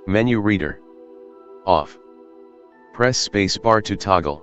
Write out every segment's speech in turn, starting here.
Menu reader. Off. Press spacebar to toggle.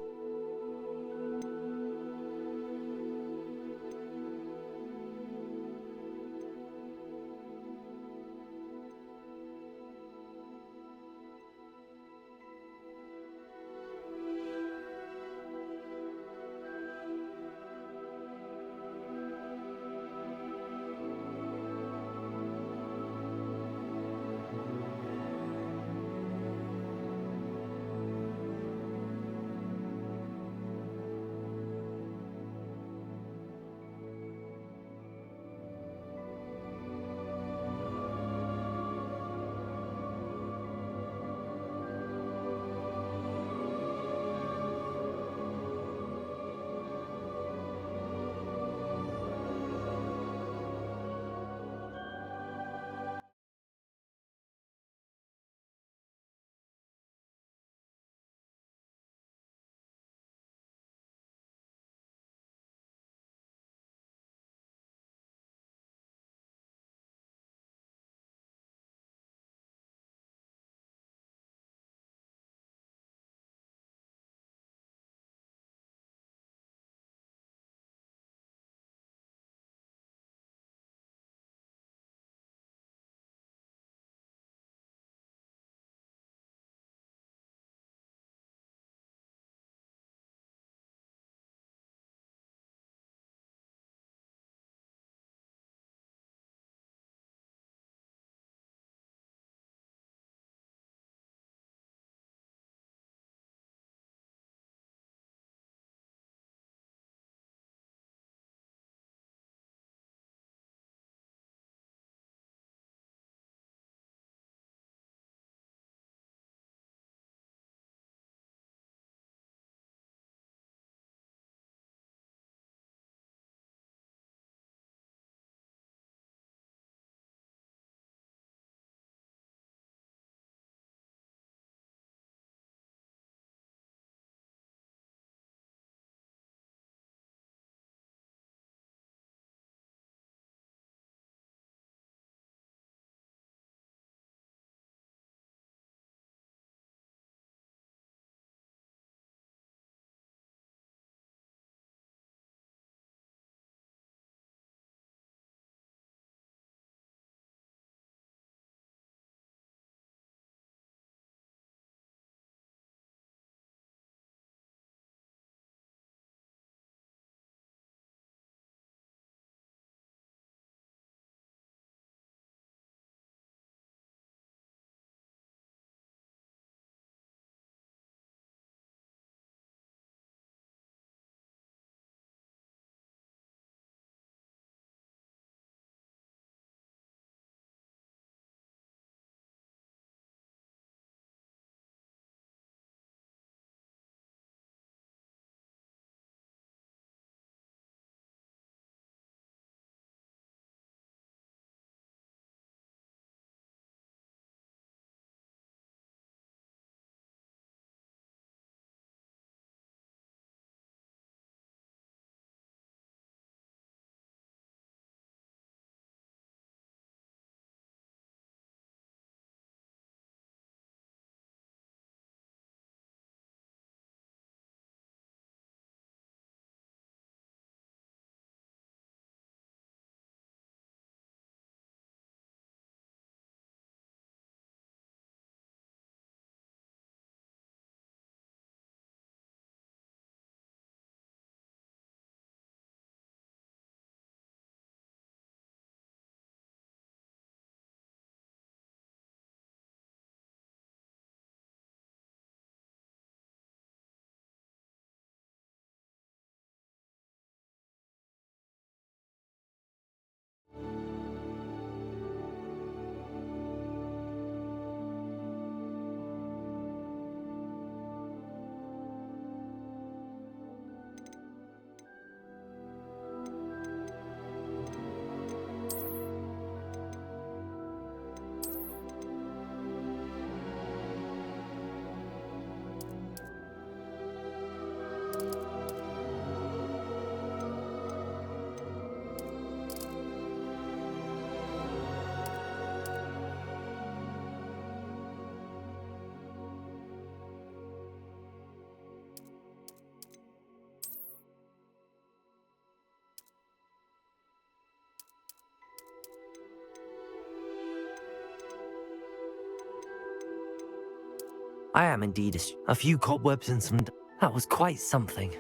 I am indeed a few cobwebs and some... That was quite something.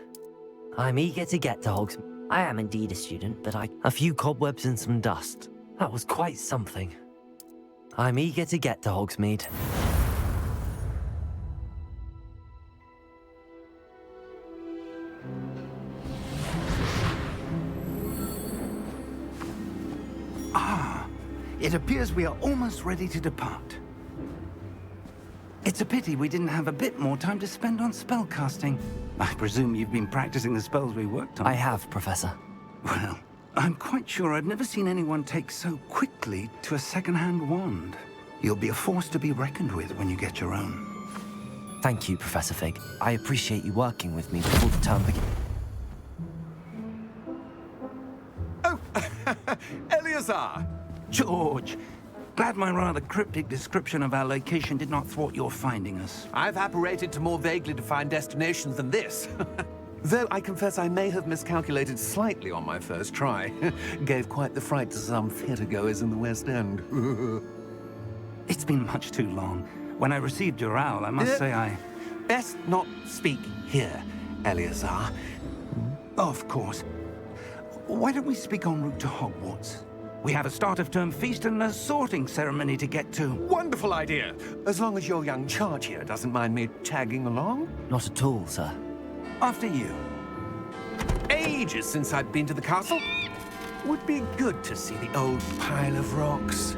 I'm eager to get to Hogsmeade. I am indeed a student, but a few cobwebs and some dust. That was quite something. I'm eager to get to Hogsmeade. It appears we are almost ready to depart. It's a pity we didn't have a bit more time to spend on spellcasting. I presume you've been practicing the spells we worked on. I have, Professor. Well, I'm quite sure I've never seen anyone take so quickly to a second-hand wand. You'll be a force to be reckoned with when you get your own. Thank you, Professor Fig. I appreciate you working with me before the term begins. Oh, Eleazar! George, glad my rather cryptic description of our location did not thwart your finding us. I've apparated to more vaguely defined destinations than this. Though I confess I may have miscalculated slightly on my first try. Gave quite the fright to some theatergoers in the West End. It's been much too long. When I received your owl, I must say I... Best not speak here, Eleazar. Of course. Why don't we speak en route to Hogwarts? We have a start-of-term feast and a sorting ceremony to get to. Wonderful idea! As long as your young charge here doesn't mind me tagging along. Not at all, sir. After you. Ages since I'd been to the castle. Would be good to see the old pile of rocks.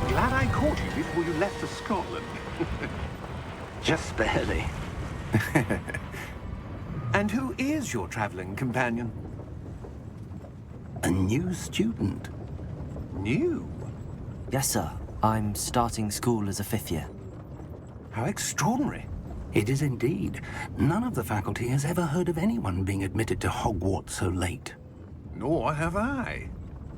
Glad I caught you before you left for Scotland. Just barely. And who is your traveling companion? A new student. New? Yes, sir. I'm starting school as a 5th year. How extraordinary. It is indeed. None of the faculty has ever heard of anyone being admitted to Hogwarts so late. Nor have I.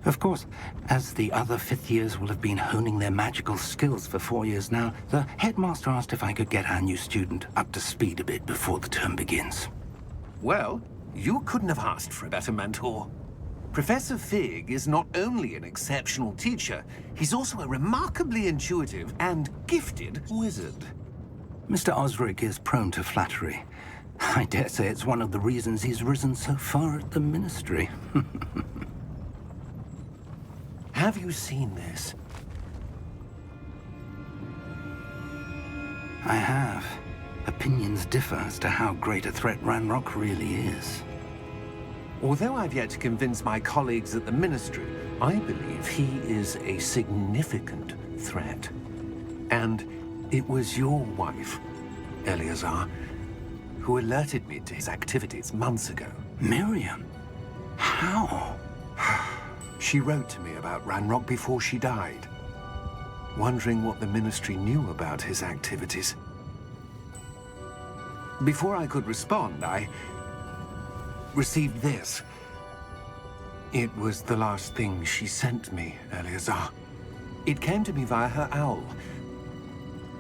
Of course, as the other 5th years will have been honing their magical skills for 4 years now, the headmaster asked if I could get our new student up to speed a bit before the term begins. Well, you couldn't have asked for a better mentor. Professor Fig is not only an exceptional teacher, he's also a remarkably intuitive and gifted wizard. Mr. Osric is prone to flattery. I dare say it's one of the reasons he's risen so far at the Ministry. Have you seen this? I have. Opinions differ as to how great a threat Ranrock really is. Although I've yet to convince my colleagues at the Ministry, I believe he is a significant threat. And it was your wife, Eleazar, who alerted me to his activities months ago. Miriam? How? She wrote to me about Ranrock before she died, wondering what the Ministry knew about his activities. Before I could respond, I received this. It was the last thing she sent me, Eleazar. It came to me via her owl,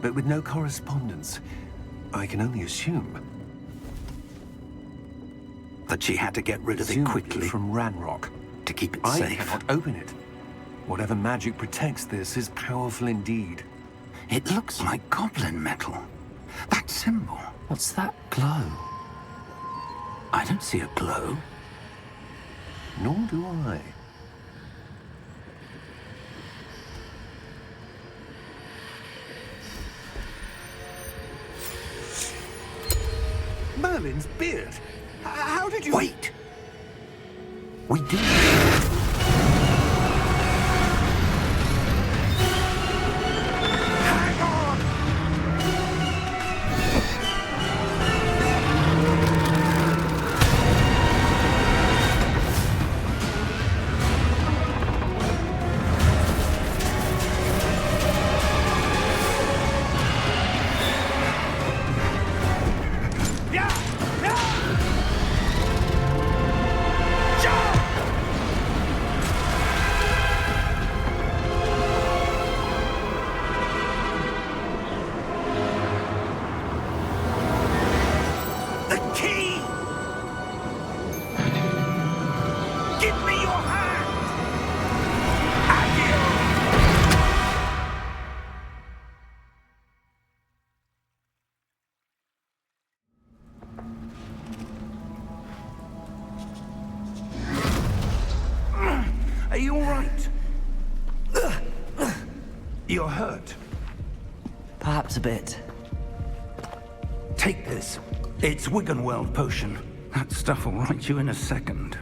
but with no correspondence. I can only assume. That she had to get rid of it quickly. From Ranrock. To keep it I safe. cannot open it. Whatever magic protects this is powerful indeed. It looks like goblin metal. That symbol. What's that glow? I don't see a glow. Nor do I. Merlin's beard. How did you... Wait! We do. Hang on! Are you all right? You're hurt. Perhaps a bit. Take this. It's Wiggenweld potion. That stuff will right you in a second.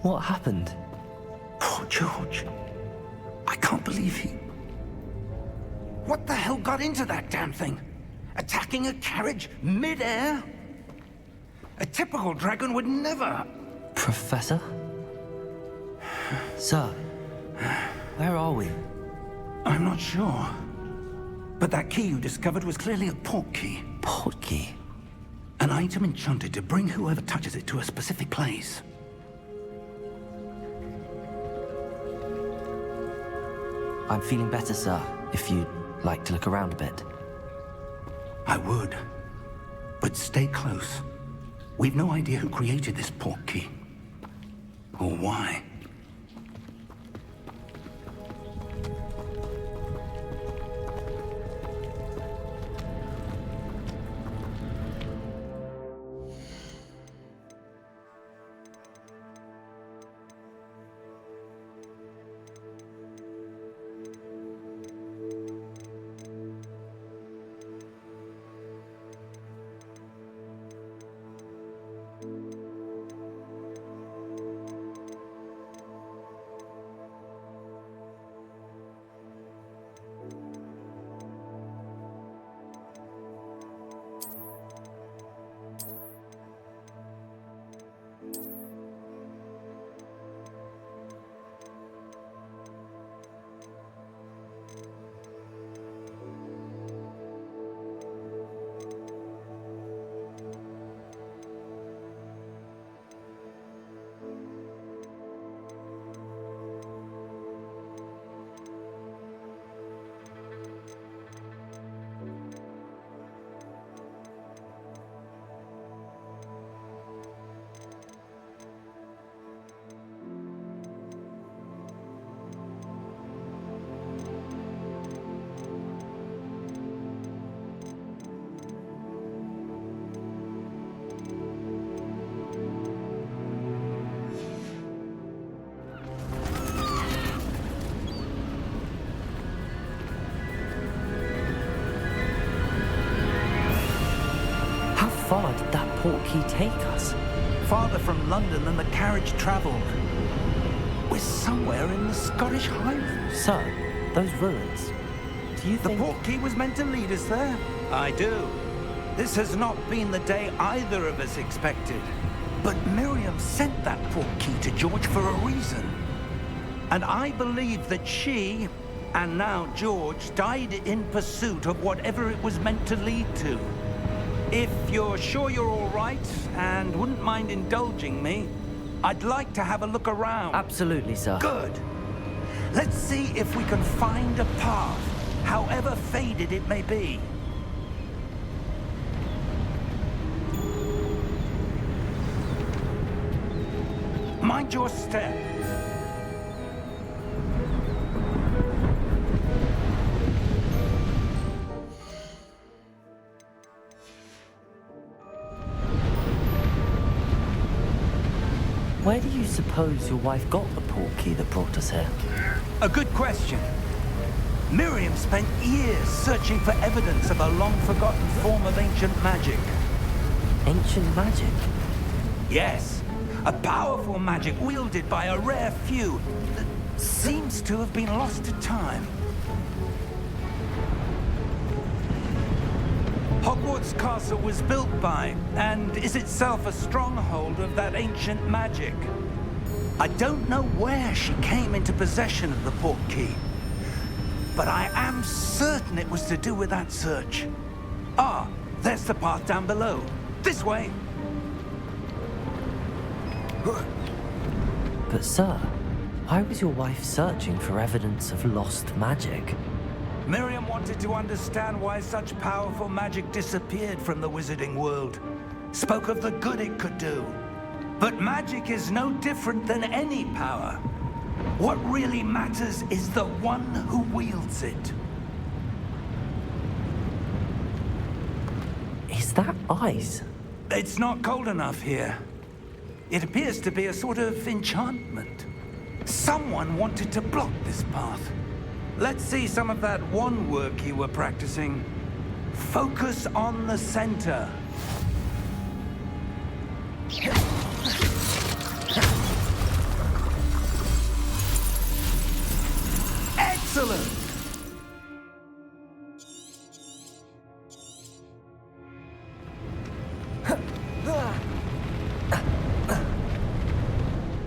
What happened? Poor George. I can't believe he... What the hell got into that damn thing? Attacking a carriage mid-air? A typical dragon would never... Professor? Sir, where are we? I'm not sure. But that key you discovered was clearly a port key. Port key? An item enchanted to bring whoever touches it to a specific place. I'm feeling better, sir, if you'd like to look around a bit. I would. But stay close. We've no idea who created this port key. Or why. How far did that port key take us? Farther from London than the carriage traveled. We're somewhere in the Scottish Highlands. Sir, those ruins. Do you The think... port key was meant to lead us there? I do. This has not been the day either of us expected. But Miriam sent that port key to George for a reason. And I believe that she, and now George, died in pursuit of whatever it was meant to lead to. If you're sure you're all right, and wouldn't mind indulging me, I'd like to have a look around. Absolutely, sir. Good. Let's see if we can find a path, however faded it may be. Mind your step. Where do you suppose your wife got the portkey that brought us here? A good question. Miriam spent years searching for evidence of a long-forgotten form of ancient magic. Ancient magic? Yes, a powerful magic wielded by a rare few that seems to have been lost to time. Hogwarts Castle was built by, and is itself a stronghold of that ancient magic. I don't know where she came into possession of the portkey, but I am certain it was to do with that search. Ah, there's the path down below. This way. But sir, why was your wife searching for evidence of lost magic? Miriam wanted to understand why such powerful magic disappeared from the wizarding world. Spoke of the good it could do. But magic is no different than any power. What really matters is the one who wields it. Is that ice? It's not cold enough here. It appears to be a sort of enchantment. Someone wanted to block this path. Let's see some of that wand work you were practicing. Focus on the center. Excellent!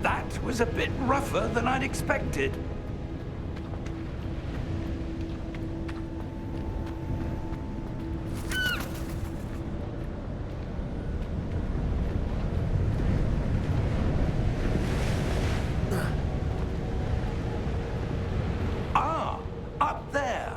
That was a bit rougher than I'd expected. Ah, up there.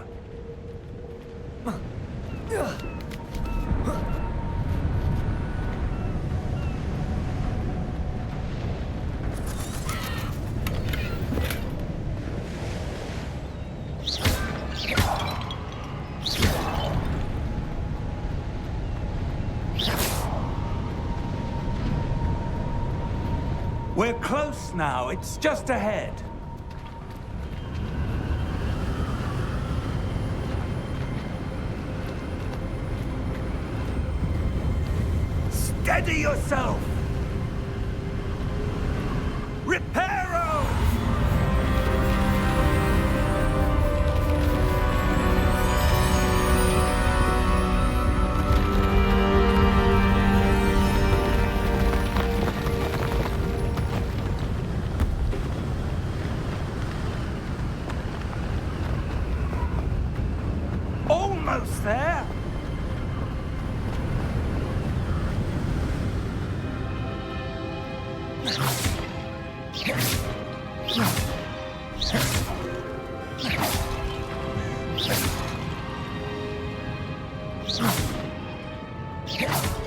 We're close now. It's just ahead. Steady yourself! Reparo! Almost there!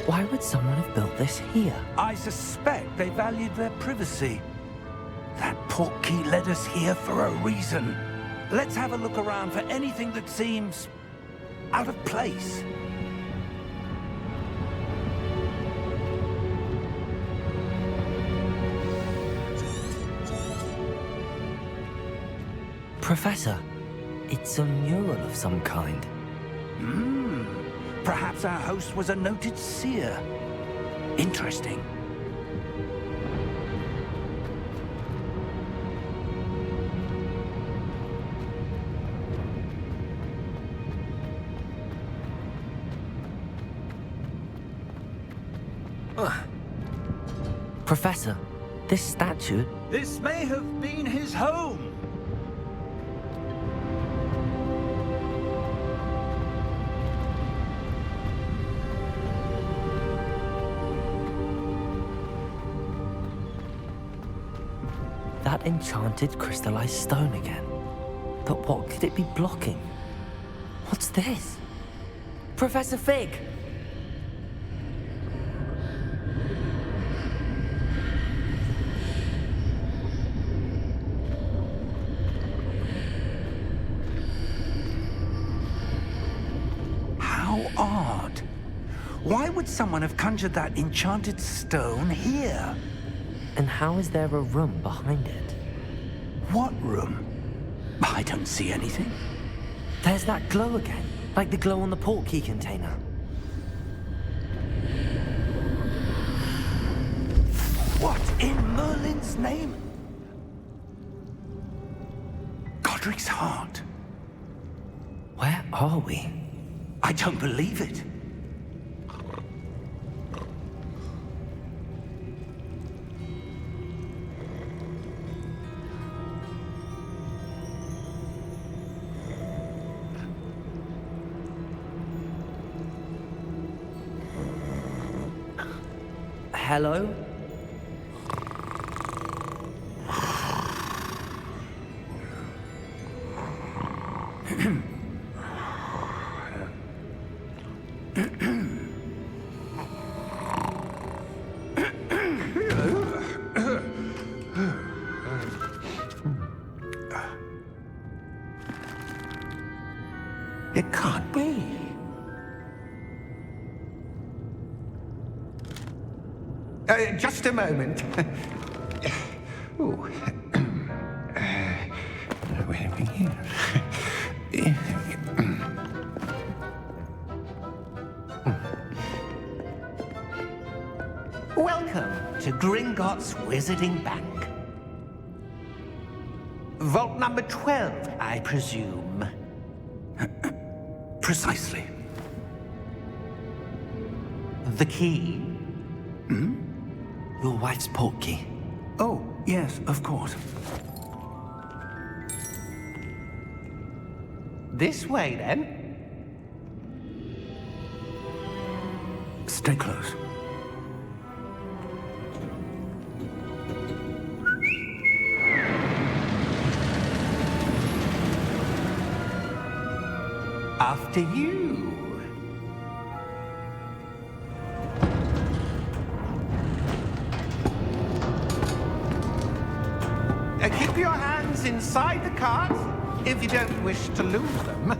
Why would someone have built this here? I suspect they valued their privacy. That portkey led us here for a reason. Let's have a look around for anything that seems out of place. Professor, it's a mural of some kind. Perhaps our host was a noted seer. Interesting. Professor, this statue... This may have been his home. That enchanted crystallized stone again. But what could it be blocking? What's this? Professor Fig! How odd. Why would someone have conjured that enchanted stone here? And how is there a room behind it? What room? I don't see anything. There's that glow again, like the glow on the portkey container. What in Merlin's name? Godric's heart. Where are we? I don't believe it. Hello? It can't be. Just a moment. Ooh. Wait a minute. Welcome to Gringotts Wizarding Bank. Vault number 12, I presume. Precisely. The key? Your wife's portkey. Oh, yes, of course. This way, then. Stay close. After you. Keep your hands inside the cart if you don't wish to lose them.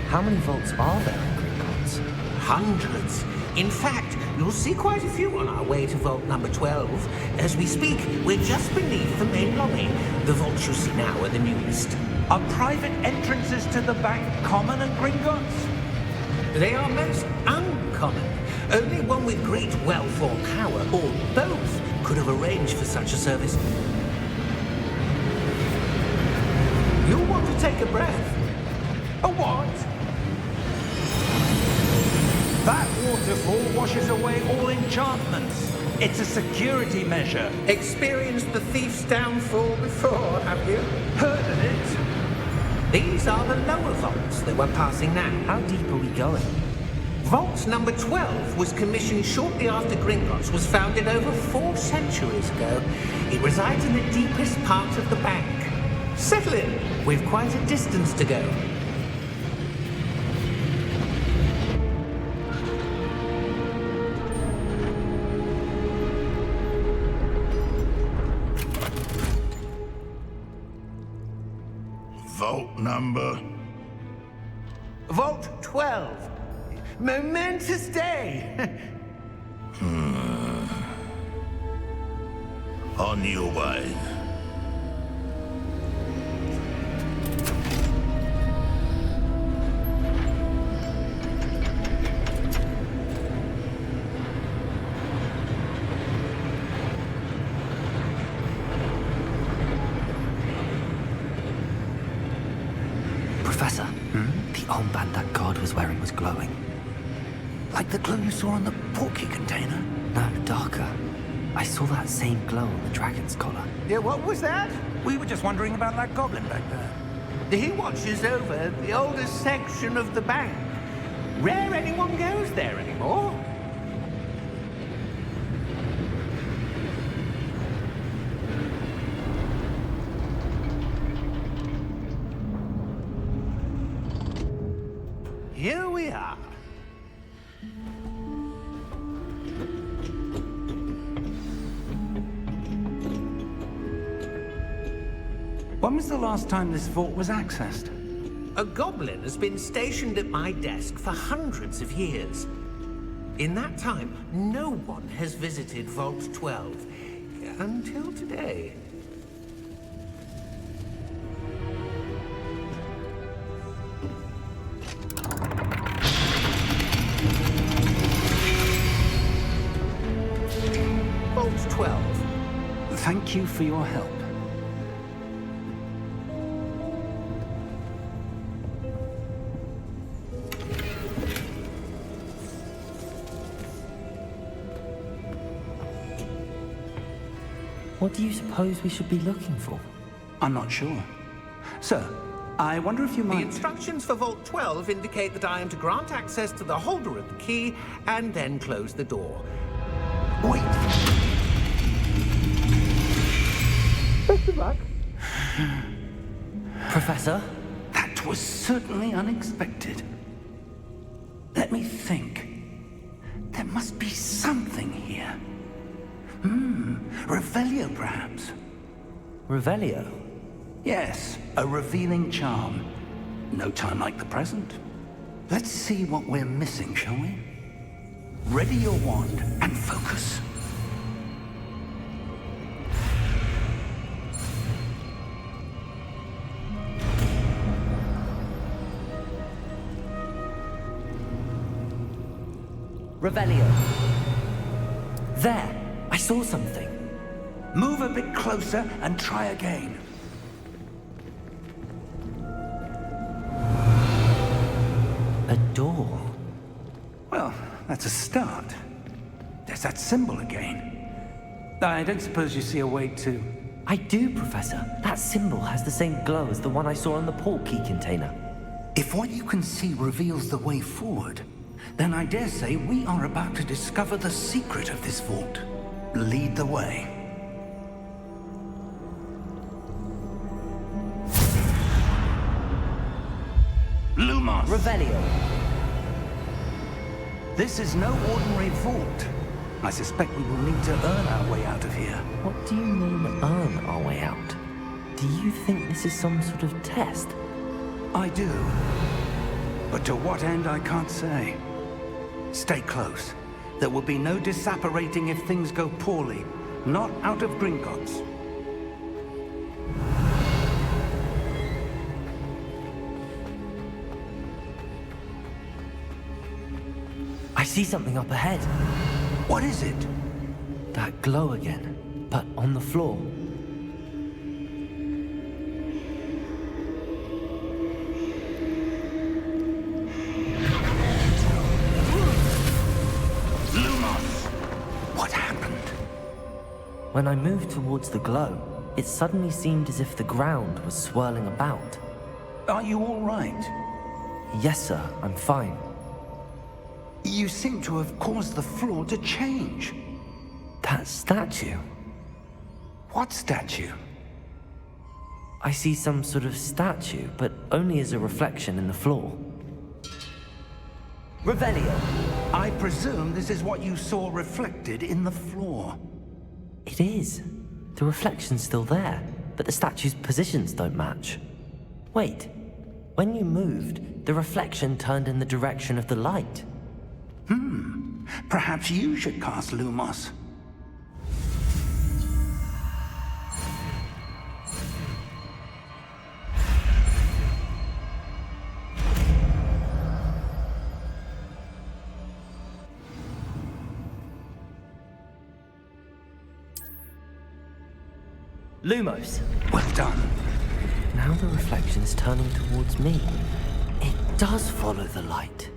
How many vaults are there in Gringotts? Hundreds. In fact, you'll see quite a few on our way to vault number 12. As we speak, we're just beneath the main lobby. The vaults you see now are the newest. Are private entrances to the bank common at Gringotts? They are most uncommon. Only one with great wealth or power, or both, could have arranged for such a service. You'll want to take a breath. A what? That waterfall washes away all enchantments. It's a security measure. Experienced the thief's downfall before, have you? Heard of it? These are the lower vaults that we're passing now. How deep are we going? Vault number 12 was commissioned shortly after Gringotts was founded over 4 centuries ago. It resides in the deepest part of the bank. Settle in. We've quite a distance to go. Vault number? Vault 12. Momentous day. On your way. Professor, the armband that guard was wearing was glowing. Like the glow you saw on the portkey container? No, darker. I saw that same glow on the dragon's collar. Yeah, what was that? We were just wondering about that goblin back there. He watches over the oldest section of the bank. Rare anyone goes there anymore. Here we are. When was the last time this vault was accessed? A goblin has been stationed at my desk for hundreds of years. In that time, no one has visited Vault 12. Until today. Vault 12. Thank you for your help. What do you suppose we should be looking for? I'm not sure. Sir, I wonder if you The might... instructions for Vault 12 indicate that I am to grant access to the holder of the key and then close the door. Wait! Best of luck. Professor? That was certainly unexpected. Let me think. There must be something here. Revelio, perhaps? Revelio? Yes, a revealing charm. No time like the present. Let's see what we're missing, shall we? Ready your wand and focus. Revelio. There! I saw something. Move a bit closer and try again. A door. Well, that's a start. There's that symbol again. I don't suppose you see a way to... I do, Professor. That symbol has the same glow as the one I saw on the port key container. If what you can see reveals the way forward, then I dare say we are about to discover the secret of this vault. Lead the way. Lumos! Revelio. This is no ordinary vault. I suspect we will need to earn our way out of here. What do you mean, earn our way out? Do you think this is some sort of test? I do. But to what end, I can't say. Stay close. There will be no disapparating if things go poorly. Not out of Gringotts. I see something up ahead. What is it? That glow again, but on the floor. When I moved towards the glow, it suddenly seemed as if the ground was swirling about. Are you all right? Yes, sir, I'm fine. You seem to have caused the floor to change. That statue? What statue? I see some sort of statue, but only as a reflection in the floor. Revelio! I presume this is what you saw reflected in the floor. It is. The reflection's still there, but the statue's positions don't match. Wait, when you moved, the reflection turned in the direction of the light. Perhaps you should cast Lumos. Lumos! Well done. Now the reflection is turning towards me. It does follow the light.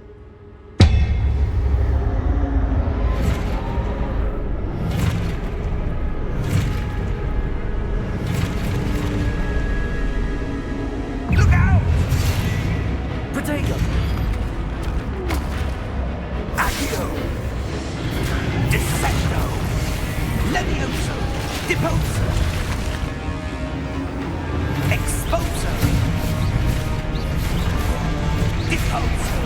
Look out! Protego! Accio! Descendo! Levioso! Deposo! Exposo! Deposo!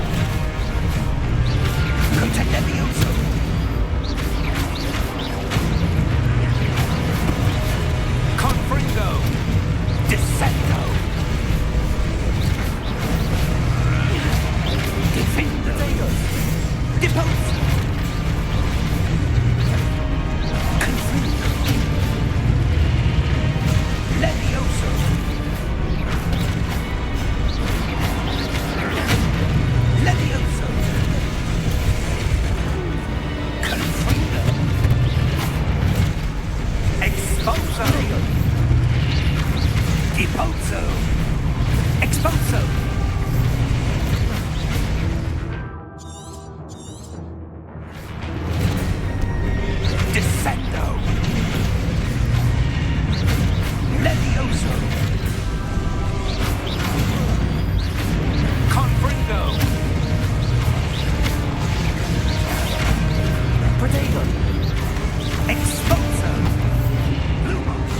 Ipozzo! Expulso! Descendo! Levioso! Confringo! Protego! Expulso! Lumos!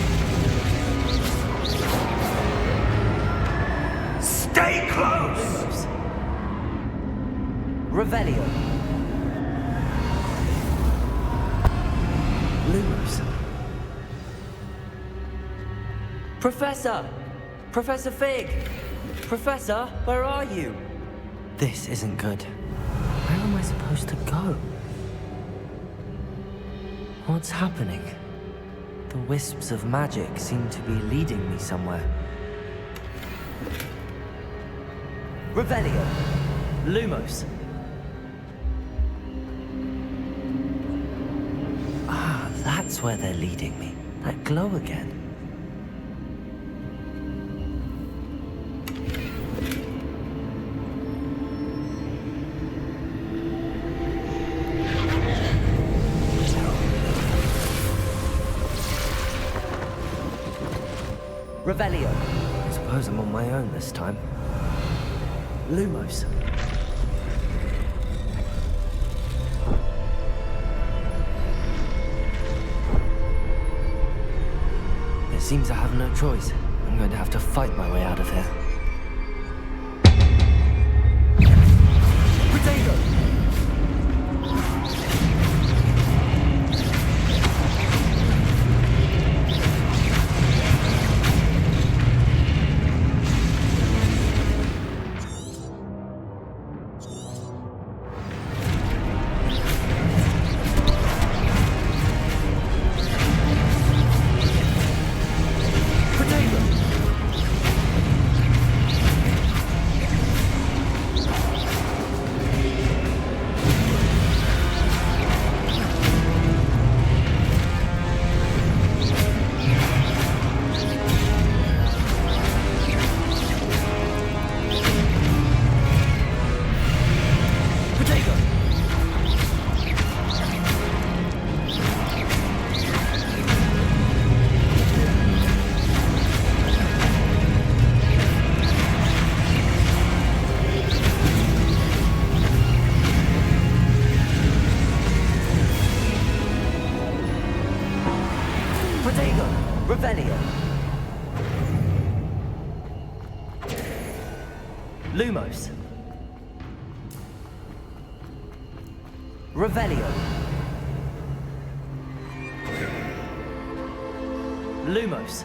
Stay close! Revelio. Lumos. Professor! Professor Fig! Professor, where are you? This isn't good. Where am I supposed to go? What's happening? The wisps of magic seem to be leading me somewhere. Revelio. Lumos. Ah, that's where they're leading me. That glow again. Revelio. I suppose I'm on my own this time. Lumos. It seems I have no choice. I'm going to have to fight my way out of here. Potato! Revelio. Lumos. Revelio. Lumos.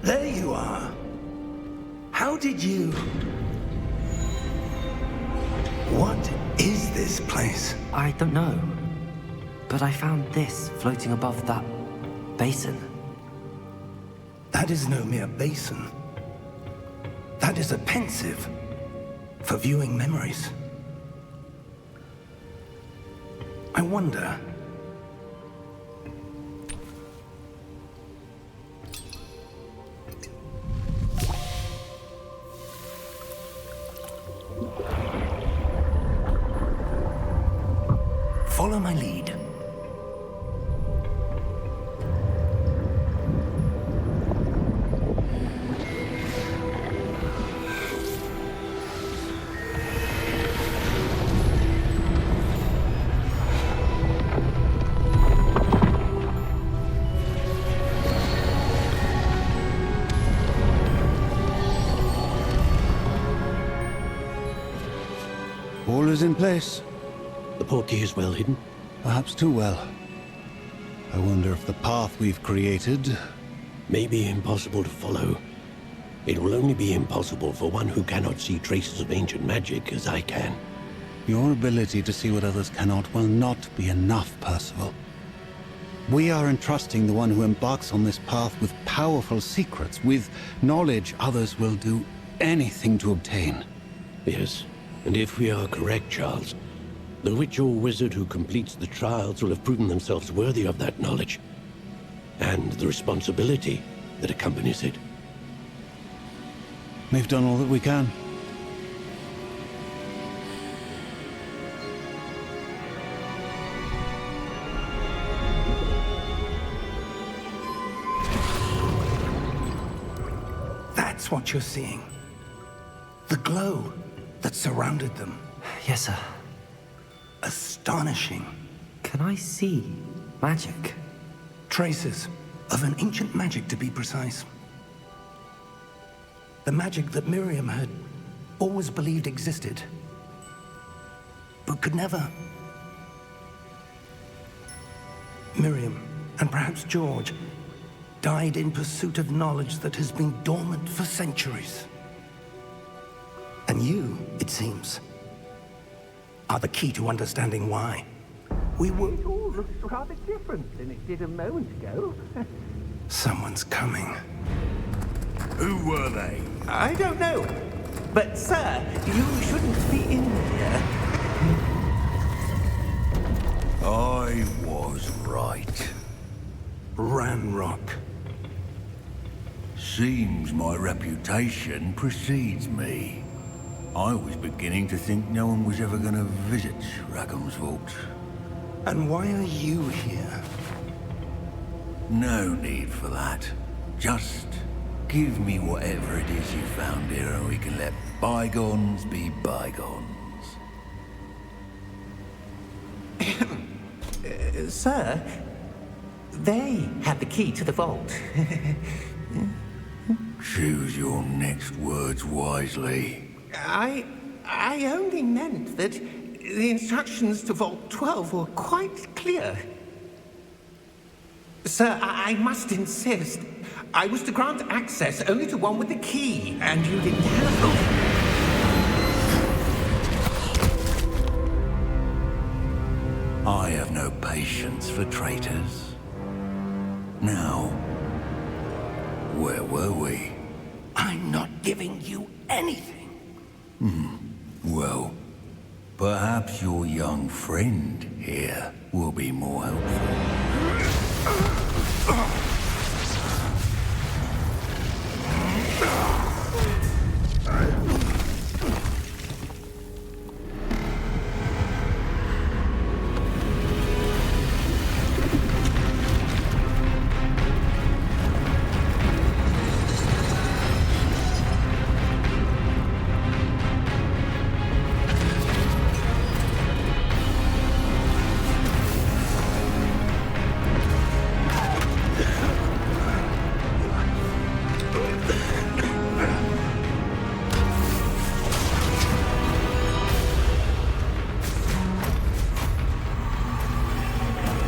There you are. How did you... What is this place? I don't know. But I found this floating above that basin. That is no mere basin. That is a pensive for viewing memories. I wonder... Follow my lead. All is in place. The portkey is well hidden. Perhaps too well. I wonder if the path we've created... May be impossible to follow. It will only be impossible for one who cannot see traces of ancient magic as I can. Your ability to see what others cannot will not be enough, Percival. We are entrusting the one who embarks on this path with powerful secrets, with knowledge others will do anything to obtain. Yes, and if we are correct, Charles, the witch or wizard who completes the trials will have proven themselves worthy of that knowledge, and the responsibility that accompanies it. We've done all that we can. That's what you're seeing. The glow that surrounded them. Yes, sir. Astonishing. Can I see magic? Traces of an ancient magic, to be precise. The magic that Miriam had always believed existed, but could never. Miriam, and perhaps George, died in pursuit of knowledge that has been dormant for centuries. And you, it seems, are the key to understanding why. We were... It all looks rather different than it did a moment ago. Someone's coming. Who were they? I don't know. But, sir, you shouldn't be in here. I was right. Ranrock. Seems my reputation precedes me. I was beginning to think no one was ever going to visit Rackham's vault. And why are you here? No need for that. Just give me whatever it is you found here and we can let bygones be bygones. Sir, they had the key to the vault. Choose your next words wisely. I only meant that the instructions to Vault 12 were quite clear. Sir, I must insist. I was to grant access only to one with the key, and you didn't have... I have no patience for traitors. Now, where were we? I'm not giving you anything. Well, perhaps your young friend here will be more helpful.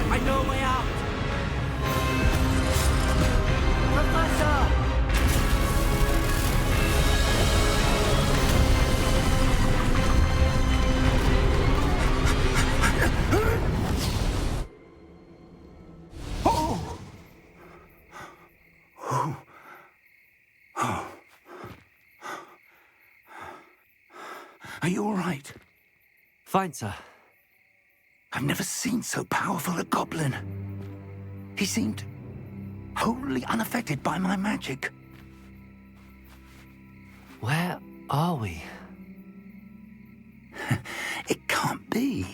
I know a way out! Professor! Are you all right? Fine, sir. I've never seen so powerful a goblin. He seemed wholly unaffected by my magic. Where are we? It can't be.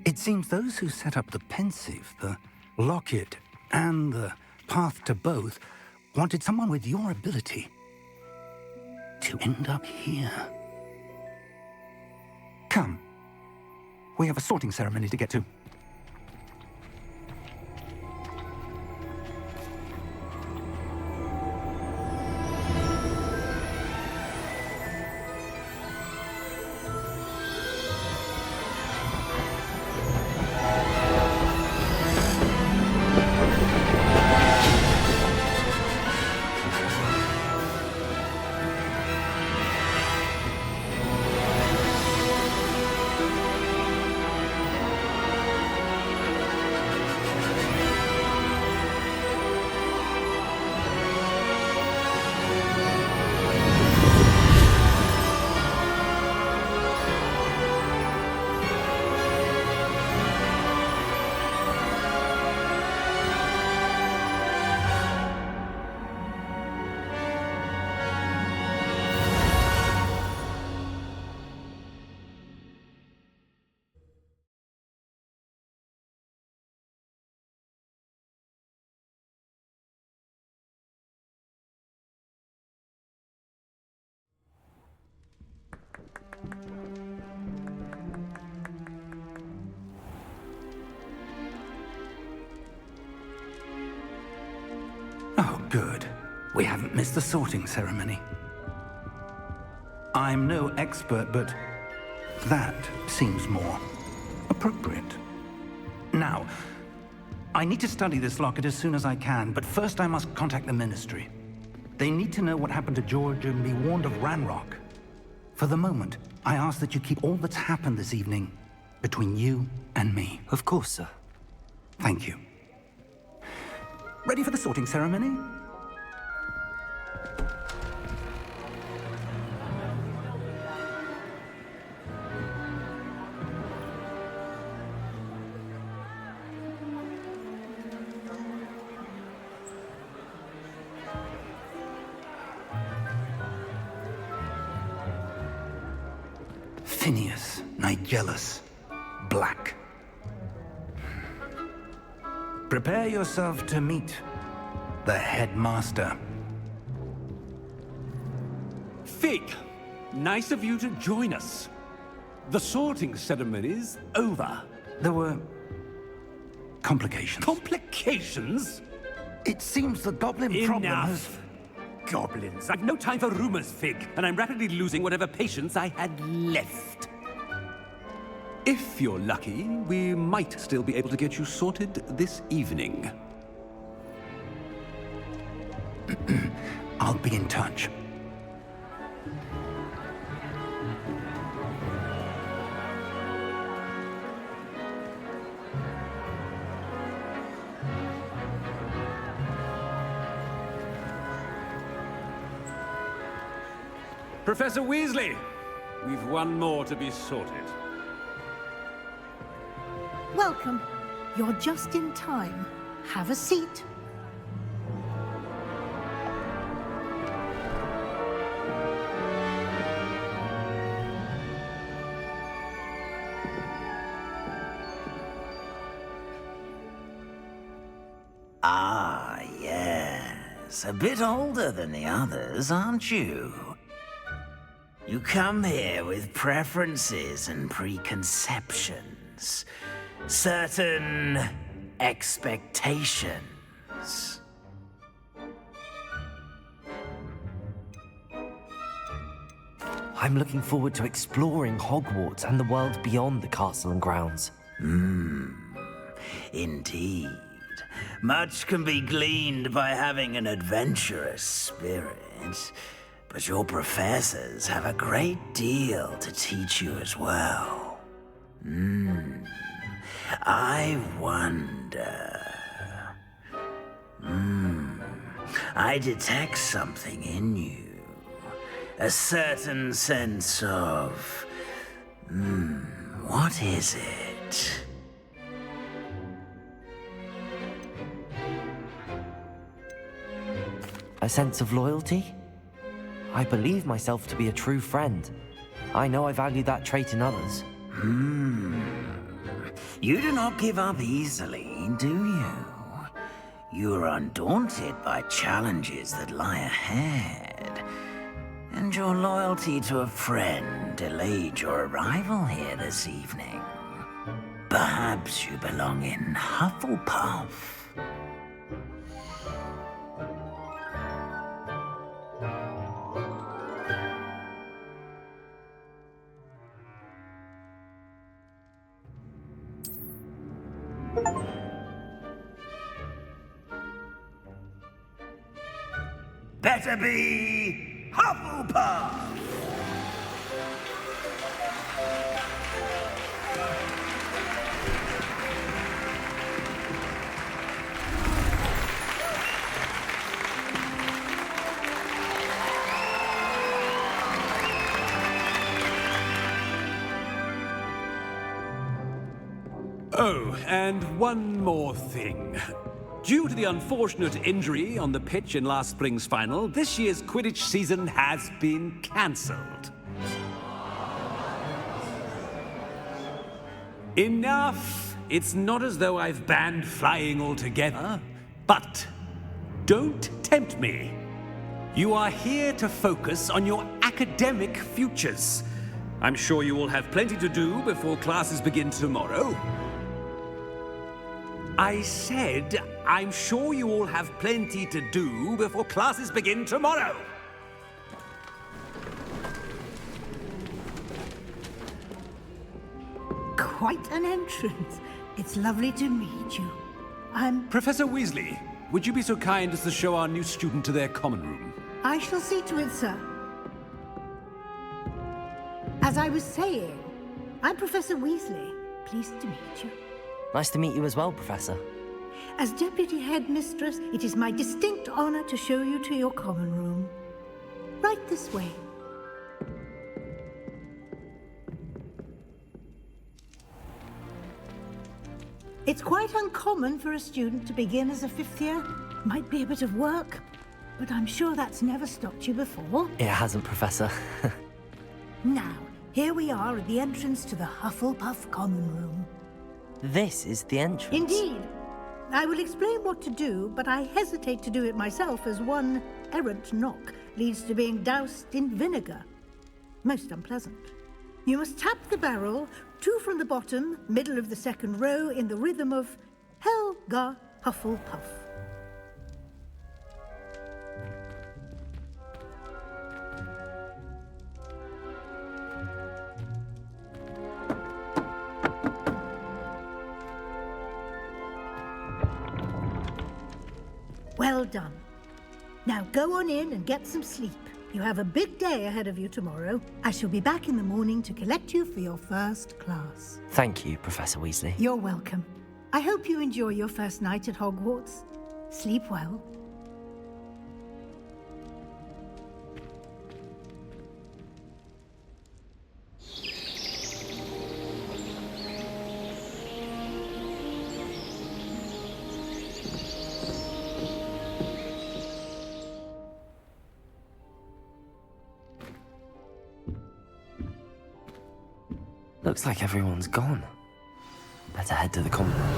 It seems those who set up the pensive, the locket, and the path to both wanted someone with your ability to end up here. Come. We have a sorting ceremony to get to. We haven't missed the sorting ceremony. I'm no expert, but that seems more appropriate. Now, I need to study this locket as soon as I can, but first I must contact the Ministry. They need to know what happened to George and be warned of Ranrock. For the moment, I ask that you keep all that's happened this evening between you and me. Of course, sir. Thank you. Ready for the sorting ceremony? Phineas, Nigellus, Black. Prepare yourself to meet the headmaster. Fig, nice of you to join us. The sorting ceremony's over. There were complications. Complications? It seems the goblin problem has... Enough! Goblins. I've no time for rumors, Fig, and I'm rapidly losing whatever patience I had left. If you're lucky, we might still be able to get you sorted this evening. I'll be in touch. Professor Weasley, we've one more to be sorted. Welcome. You're just in time. Have a seat. Ah, yes. A bit older than the others, aren't you? You come here with preferences and preconceptions. Certain expectations. I'm looking forward to exploring Hogwarts and the world beyond the castle and grounds. Indeed. Much can be gleaned by having an adventurous spirit, but your professors have a great deal to teach you as well. I wonder... I detect something in you. A certain sense of... what is it? A sense of loyalty? I believe myself to be a true friend. I know I value that trait in others. You do not give up easily, do you? You are undaunted by challenges that lie ahead. And your loyalty to a friend delayed your arrival here this evening. Perhaps you belong in Hufflepuff. Better be Hufflepuff! Oh, and one more thing. Due to the unfortunate injury on the pitch in last spring's final, this year's Quidditch season has been cancelled. Enough! It's not as though I've banned flying altogether, but don't tempt me. You are here to focus on your academic futures. I'm sure you will have plenty to do before classes begin tomorrow. I said I'm sure you all have plenty to do before classes begin tomorrow. Quite an entrance. It's lovely to meet you. Professor Weasley, would you be so kind as to show our new student to their common room? I shall see to it, sir. As I was saying, I'm Professor Weasley. Pleased to meet you. Nice to meet you as well, Professor. As Deputy Headmistress, it is my distinct honor to show you to your common room. Right this way. It's quite uncommon for a student to begin as a fifth year. Might be a bit of work, but I'm sure that's never stopped you before. It hasn't, Professor. Now, here we are at the entrance to the Hufflepuff Common Room. This is the entrance. Indeed. I will explain what to do, but I hesitate to do it myself as one errant knock leads to being doused in vinegar. Most unpleasant. You must tap the barrel, 2 from the bottom, middle of the second row, in the rhythm of Helga Hufflepuff. Well done. Now go on in and get some sleep. You have a big day ahead of you tomorrow. I shall be back in the morning to collect you for your first class. Thank you, Professor Weasley. You're welcome. I hope you enjoy your first night at Hogwarts. Sleep well. Looks like everyone's gone. Better head to the common room.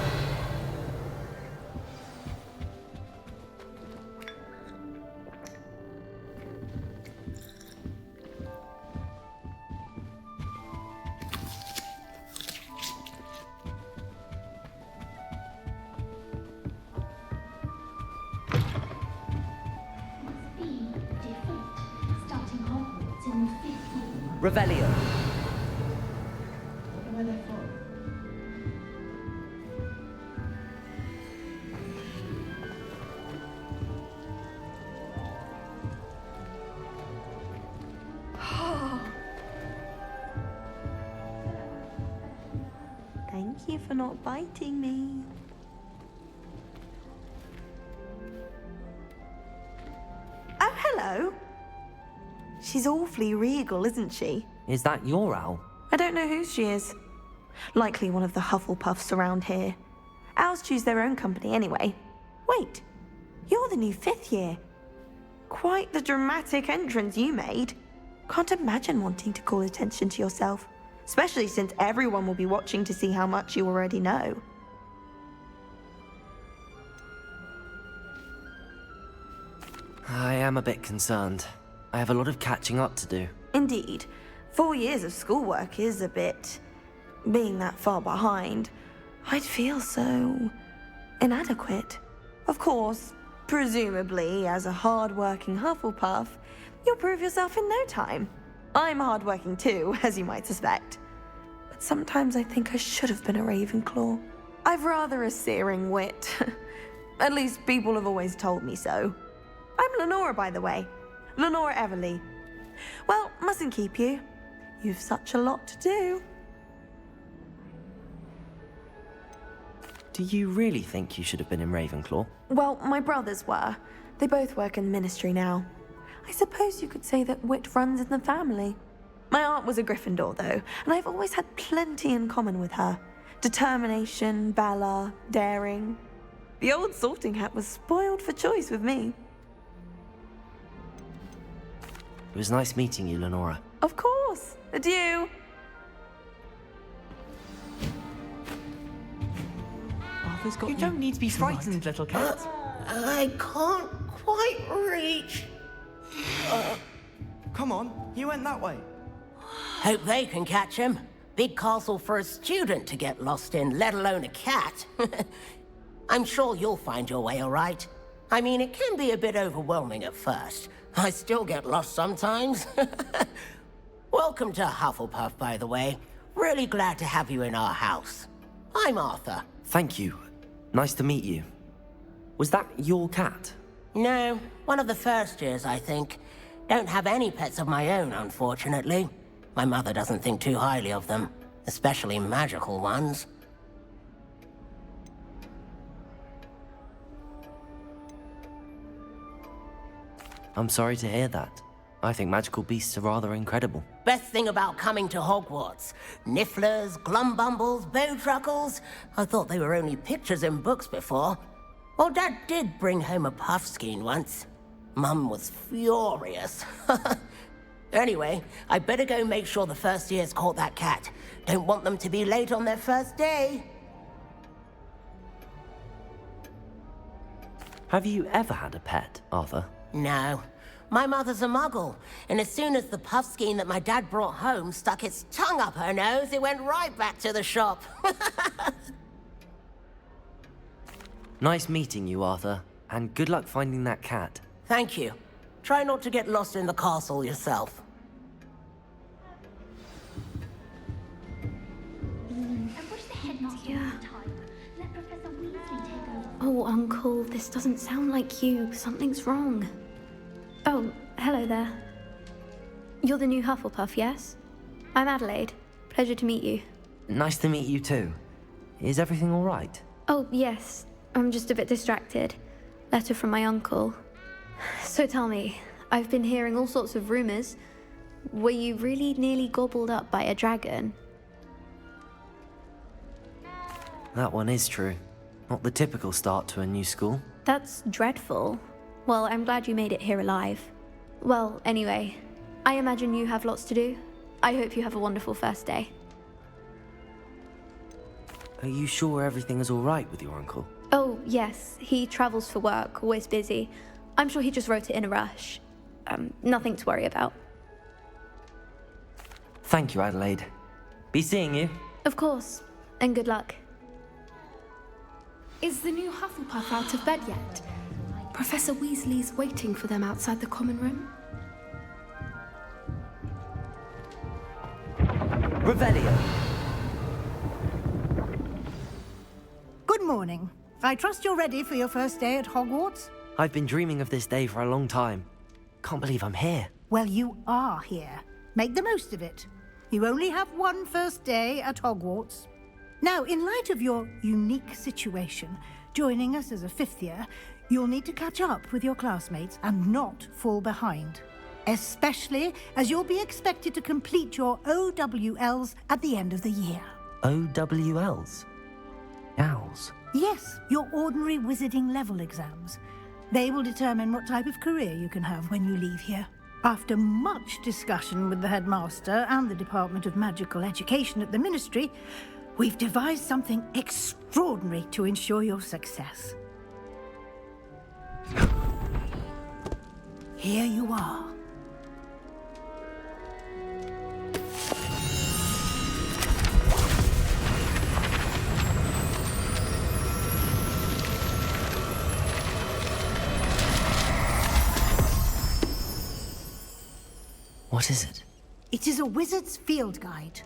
Revelio. Thank you for not biting me. Oh, hello. She's awfully regal, isn't she? Is that your owl? I don't know who she is. Likely one of the Hufflepuffs around here. Owls choose their own company anyway. Wait, you're the new fifth year. Quite the dramatic entrance you made. Can't imagine wanting to call attention to yourself, especially since everyone will be watching to see how much you already know. I am a bit concerned. I have a lot of catching up to do. Indeed. 4 years of schoolwork is a bit... being that far behind. I'd feel so... inadequate. Of course, presumably, as a hard-working Hufflepuff, you'll prove yourself in no time. I'm hard-working too, as you might suspect. But sometimes I think I should have been a Ravenclaw. I've rather a searing wit. At least people have always told me so. I'm Lenora, by the way. Lenora Everly. Well, mustn't keep you. You've such a lot to do. Do you really think you should have been in Ravenclaw? Well, my brothers were. They both work in the Ministry now. I suppose you could say that wit runs in the family. My aunt was a Gryffindor, though, and I've always had plenty in common with her. Determination, valor, daring. The old sorting hat was spoiled for choice with me. It was nice meeting you, Lenora. Of course. Adieu. Arthur's got You don't need to be frightened, little cat. I can't quite reach. Come on, you went that way. Hope they can catch him. Big castle for a student to get lost in, let alone a cat. I'm sure you'll find your way all right. I mean, it can be a bit overwhelming at first. I still get lost sometimes. Welcome to Hufflepuff, by the way. Really glad to have you in our house. I'm Arthur. Thank you. Nice to meet you. Was that your cat? No, one of the first years, I think. Don't have any pets of my own, unfortunately. My mother doesn't think too highly of them, especially magical ones. I'm sorry to hear that. I think magical beasts are rather incredible. Best thing about coming to Hogwarts. Nifflers, Glumbumbles, Bowtruckles. I thought they were only pictures in books before. Well, Dad did bring home a Puffskein once. Mum was furious. Anyway, I better go make sure the first years caught that cat. Don't want them to be late on their first day. Have you ever had a pet, Arthur? No. My mother's a muggle, and as soon as the Puffskein that my dad brought home stuck its tongue up her nose, it went right back to the shop. Nice meeting you, Arthur, and good luck finding that cat. Thank you. Try not to get lost in the castle yourself. Oh, Uncle, this doesn't sound like you. Something's wrong. Oh, hello there. You're the new Hufflepuff, yes? I'm Adelaide. Pleasure to meet you. Nice to meet you too. Is everything all right? Oh, yes. I'm just a bit distracted. Letter from my uncle. So tell me, I've been hearing all sorts of rumors. Were you really nearly gobbled up by a dragon? That one is true. Not the typical start to a new school. That's dreadful. Well, I'm glad you made it here alive. Well, anyway, I imagine you have lots to do. I hope you have a wonderful first day. Are you sure everything is all right with your uncle? Oh, yes. He travels for work, always busy. I'm sure he just wrote it in a rush. Nothing to worry about. Thank you, Adelaide. Be seeing you. Of course. And good luck. Is the new Hufflepuff out of bed yet? Professor Weasley's waiting for them outside the common room. Revelio. Good morning. I trust you're ready for your first day at Hogwarts? I've been dreaming of this day for a long time. Can't believe I'm here. Well, you are here. Make the most of it. You only have one first day at Hogwarts. Now, in light of your unique situation, joining us as a fifth year, you'll need to catch up with your classmates and not fall behind. Especially as you'll be expected to complete your OWLs at the end of the year. OWLs? Owls? Yes, your ordinary wizarding level exams. They will determine what type of career you can have when you leave here. After much discussion with the headmaster and the Department of Magical Education at the Ministry, we've devised something extraordinary to ensure your success. Here you are. What is it? It is a wizard's field guide.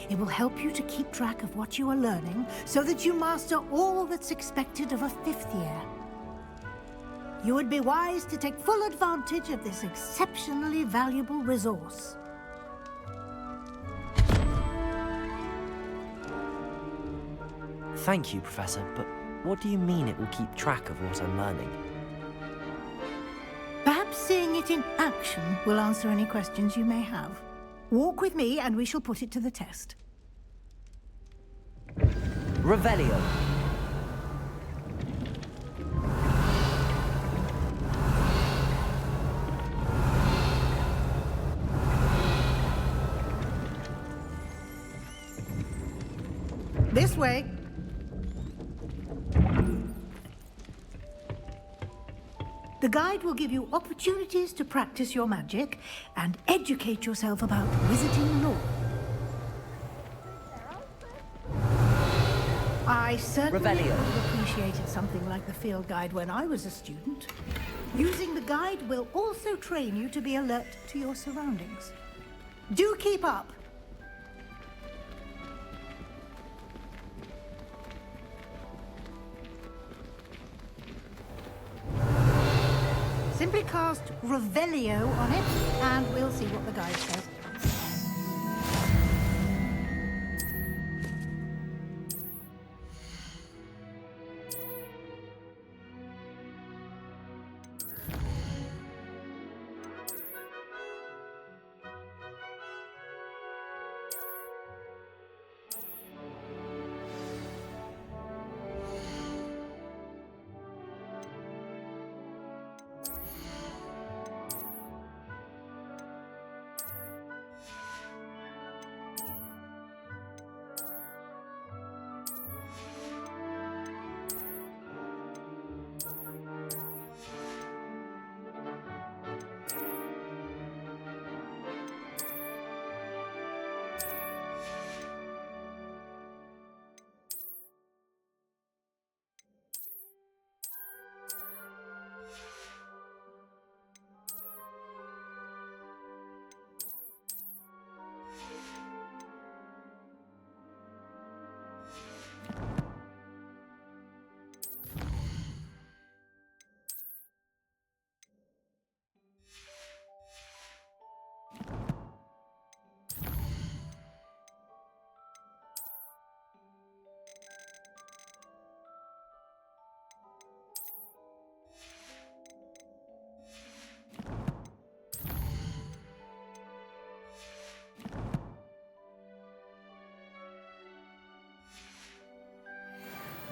It will help you to keep track of what you are learning so that you master all that's expected of a fifth year. You would be wise to take full advantage of this exceptionally valuable resource. Thank you, Professor, but what do you mean it will keep track of what I'm learning? Perhaps seeing it in action will answer any questions you may have. Walk with me and we shall put it to the test. Revelio. This way. The guide will give you opportunities to practice your magic and educate yourself about wizarding lore. I certainly Revelio. would have appreciated something like the field guide when I was a student. Using the guide will also train you to be alert to your surroundings. Do keep up! Simply cast Revelio on it, and we'll see what the guide says.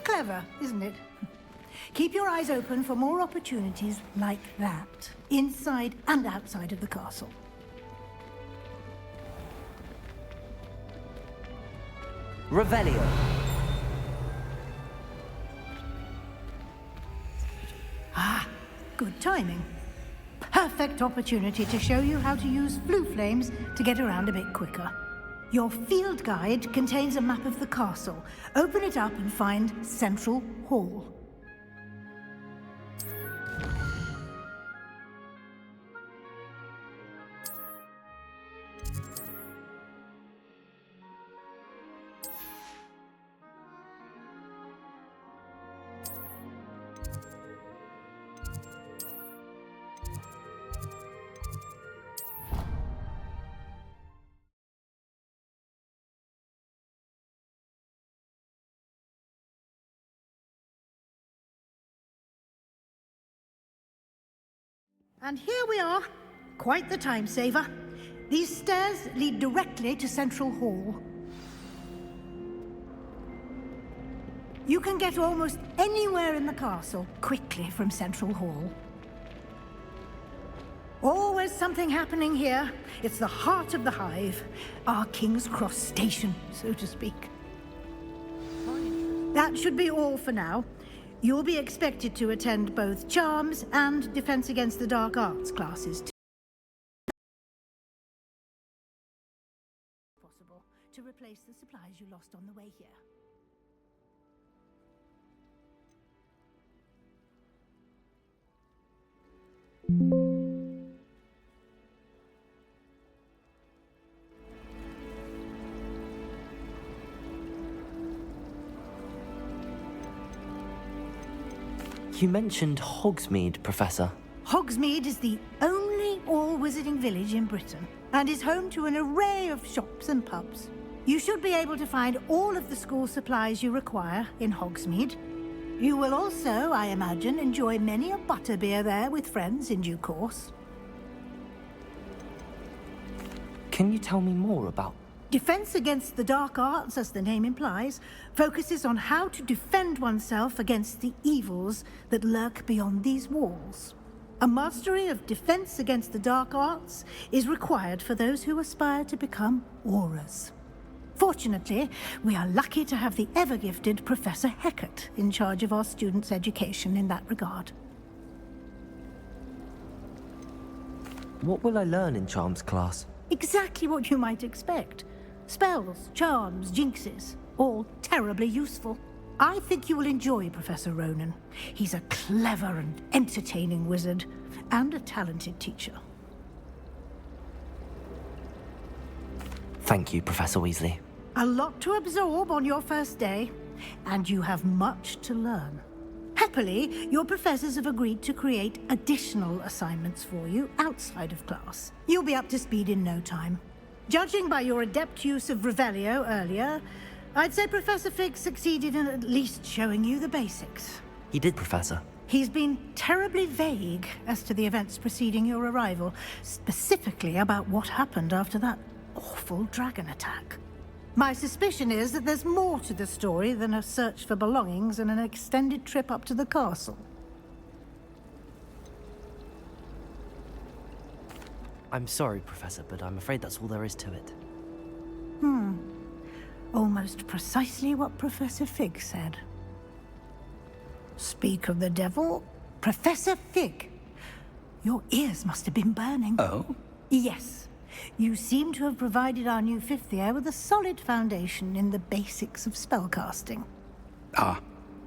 Clever, isn't it? Keep your eyes open for more opportunities like that, inside and outside of the castle. Revelio. Ah, good timing. Perfect opportunity to show you how to use blue flames to get around a bit quicker. Your field guide contains a map of the castle. Open it up and find Central Hall. And here we are. Quite the time saver. These stairs lead directly to Central Hall. You can get almost anywhere in the castle quickly from Central Hall. Always something happening here. It's the heart of the Hive, our King's Cross station, so to speak. That should be all for now. You'll be expected to attend both Charms and Defense Against the Dark Arts classes too. Possible to replace the supplies you lost on the way here. You mentioned Hogsmeade, Professor. Hogsmeade is the only all-wizarding village in Britain and is home to an array of shops and pubs. You should be able to find all of the school supplies you require in Hogsmeade. You will also, I imagine, enjoy many a butterbeer there with friends in due course. Can you tell me more about... Defense Against the Dark Arts, as the name implies, focuses on how to defend oneself against the evils that lurk beyond these walls. A mastery of Defense Against the Dark Arts is required for those who aspire to become Aurors. Fortunately, we are lucky to have the ever-gifted Professor Hecat in charge of our students' education in that regard. What will I learn in Charms class? Exactly what you might expect. Spells, charms, jinxes, all terribly useful. I think you will enjoy Professor Ronan. He's a clever and entertaining wizard, and a talented teacher. Thank you, Professor Weasley. A lot to absorb on your first day, and you have much to learn. Happily, your professors have agreed to create additional assignments for you outside of class. You'll be up to speed in no time. Judging by your adept use of Revelio earlier, I'd say Professor Fig succeeded in at least showing you the basics. He did, Professor. He's been terribly vague as to the events preceding your arrival, specifically about what happened after that awful dragon attack. My suspicion is that there's more to the story than a search for belongings and an extended trip up to the castle. I'm sorry, Professor, but I'm afraid that's all there is to it. Almost precisely what Professor Fig said. Speak of the devil, Professor Fig. Your ears must have been burning. Oh? Yes. You seem to have provided our new fifth year with a solid foundation in the basics of spellcasting. Ah,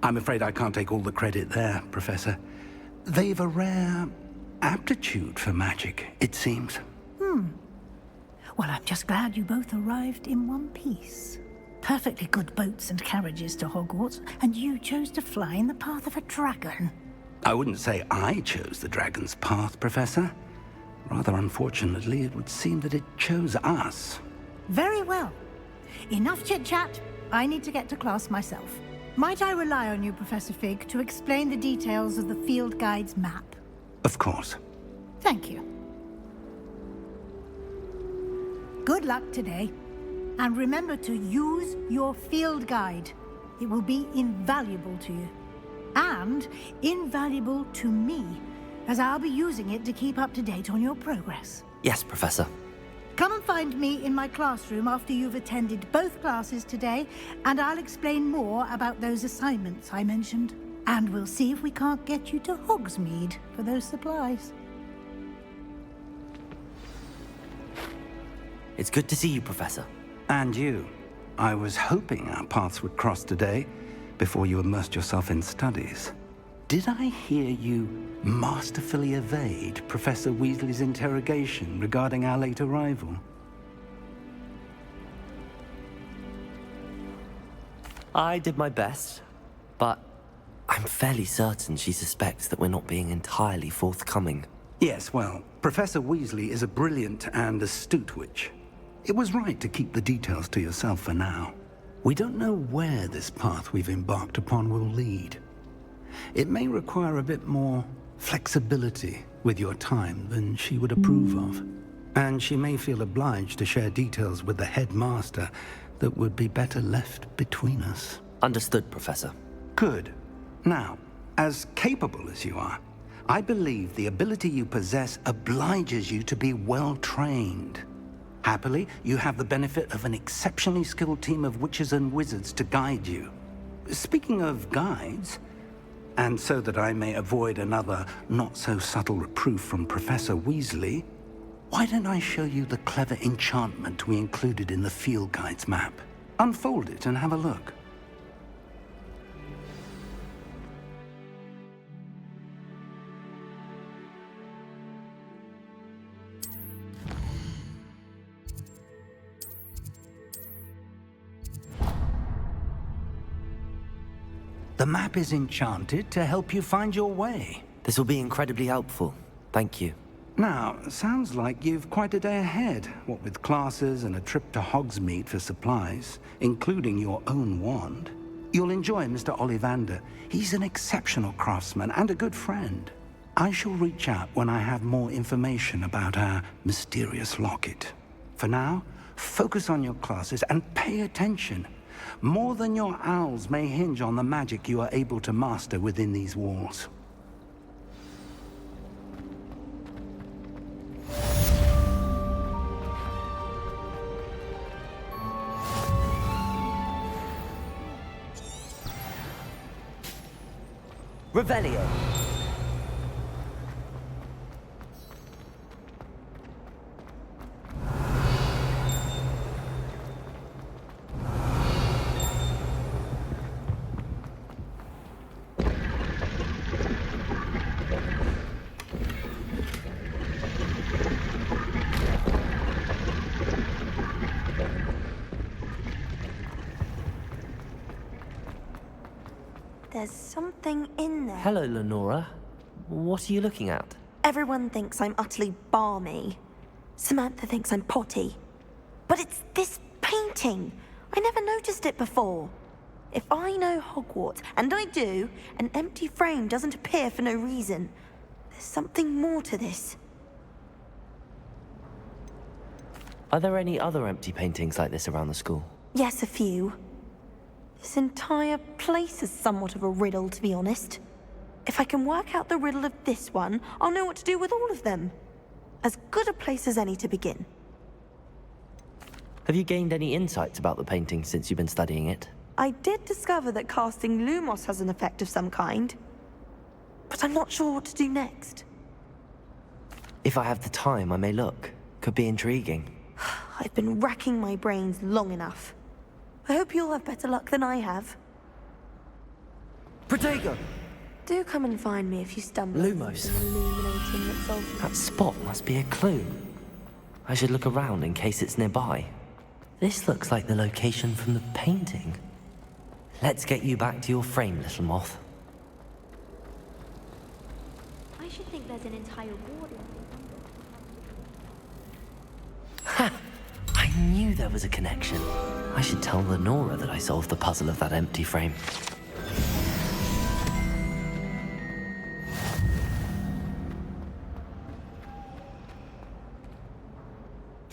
I'm afraid I can't take all the credit there, Professor. They've a rare aptitude for magic, it seems. Well, I'm just glad you both arrived in one piece. Perfectly good boats and carriages to Hogwarts, and you chose to fly in the path of a dragon. I wouldn't say I chose the dragon's path, Professor. Rather unfortunately, it would seem that it chose us. Very well. Enough chit-chat. I need to get to class myself. Might I rely on you, Professor Fig, to explain the details of the field guide's map? Of course. Thank you. Good luck today. And remember to use your field guide. It will be invaluable to you. And invaluable to me, as I'll be using it to keep up to date on your progress. Yes, Professor. Come and find me in my classroom after you've attended both classes today, and I'll explain more about those assignments I mentioned. And we'll see if we can't get you to Hogsmeade for those supplies. It's good to see you, Professor. And you. I was hoping our paths would cross today, before you immersed yourself in studies. Did I hear you masterfully evade Professor Weasley's interrogation regarding our late arrival? I did my best, but I'm fairly certain she suspects that we're not being entirely forthcoming. Yes, well, Professor Weasley is a brilliant and astute witch. It was right to keep the details to yourself for now. We don't know where this path we've embarked upon will lead. It may require a bit more flexibility with your time than she would approve of. And she may feel obliged to share details with the headmaster that would be better left between us. Understood, Professor. Good. Now, as capable as you are, I believe the ability you possess obliges you to be well trained. Happily, you have the benefit of an exceptionally skilled team of witches and wizards to guide you. Speaking of guides, and so that I may avoid another not-so-subtle reproof from Professor Weasley, why don't I show you the clever enchantment we included in the field guide's map? Unfold it and have a look. The map is enchanted to help you find your way. This will be incredibly helpful. Thank you. Now, sounds like you've quite a day ahead, what with classes and a trip to Hogsmeade for supplies, including your own wand. You'll enjoy Mr. Ollivander. He's an exceptional craftsman and a good friend. I shall reach out when I have more information about our mysterious locket. For now, focus on your classes and pay attention. More than your owls may hinge on the magic you are able to master within these walls. Revelio. there's something in there. Hello, Lenora. What are you looking at? Everyone thinks I'm utterly balmy. Samantha thinks I'm potty. But it's this painting. I never noticed it before. If I know Hogwarts, and I do, an empty frame doesn't appear for no reason. There's something more to this. Are there any other empty paintings like this around the school? Yes, a few. This entire place is somewhat of a riddle, to be honest. If I can work out the riddle of this one, I'll know what to do with all of them. As good a place as any to begin. Have you gained any insights about the painting since you've been studying it? I did discover that casting Lumos has an effect of some kind. But I'm not sure what to do next. If I have the time, I may look. Could be intriguing. I've been racking my brains long enough. I hope you'll have better luck than I have. Protego! Do come and find me if you stumble Lumos. on something illuminating that solves That spot must be a clue. I should look around in case it's nearby. This looks like the location from the painting. Let's get you back to your frame, little moth. I should think there's an entire ward. Ha! I knew there was a connection. I should tell Lenora that I solved the puzzle of that empty frame.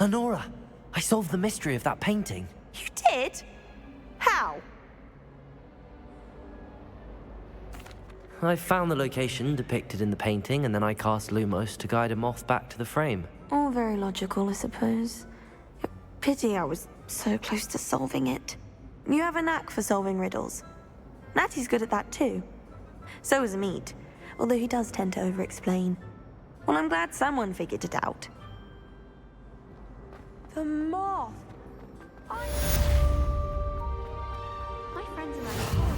Lenora, I solved the mystery of that painting. You did? How? I found the location depicted in the painting, and then I cast Lumos to guide a moth back to the frame. All very logical, I suppose. Pity I was so close to solving it. You have a knack for solving riddles. Natty's good at that too. So is Meat, although he does tend to over-explain. Well, I'm glad someone figured it out. The moth! My friends and I.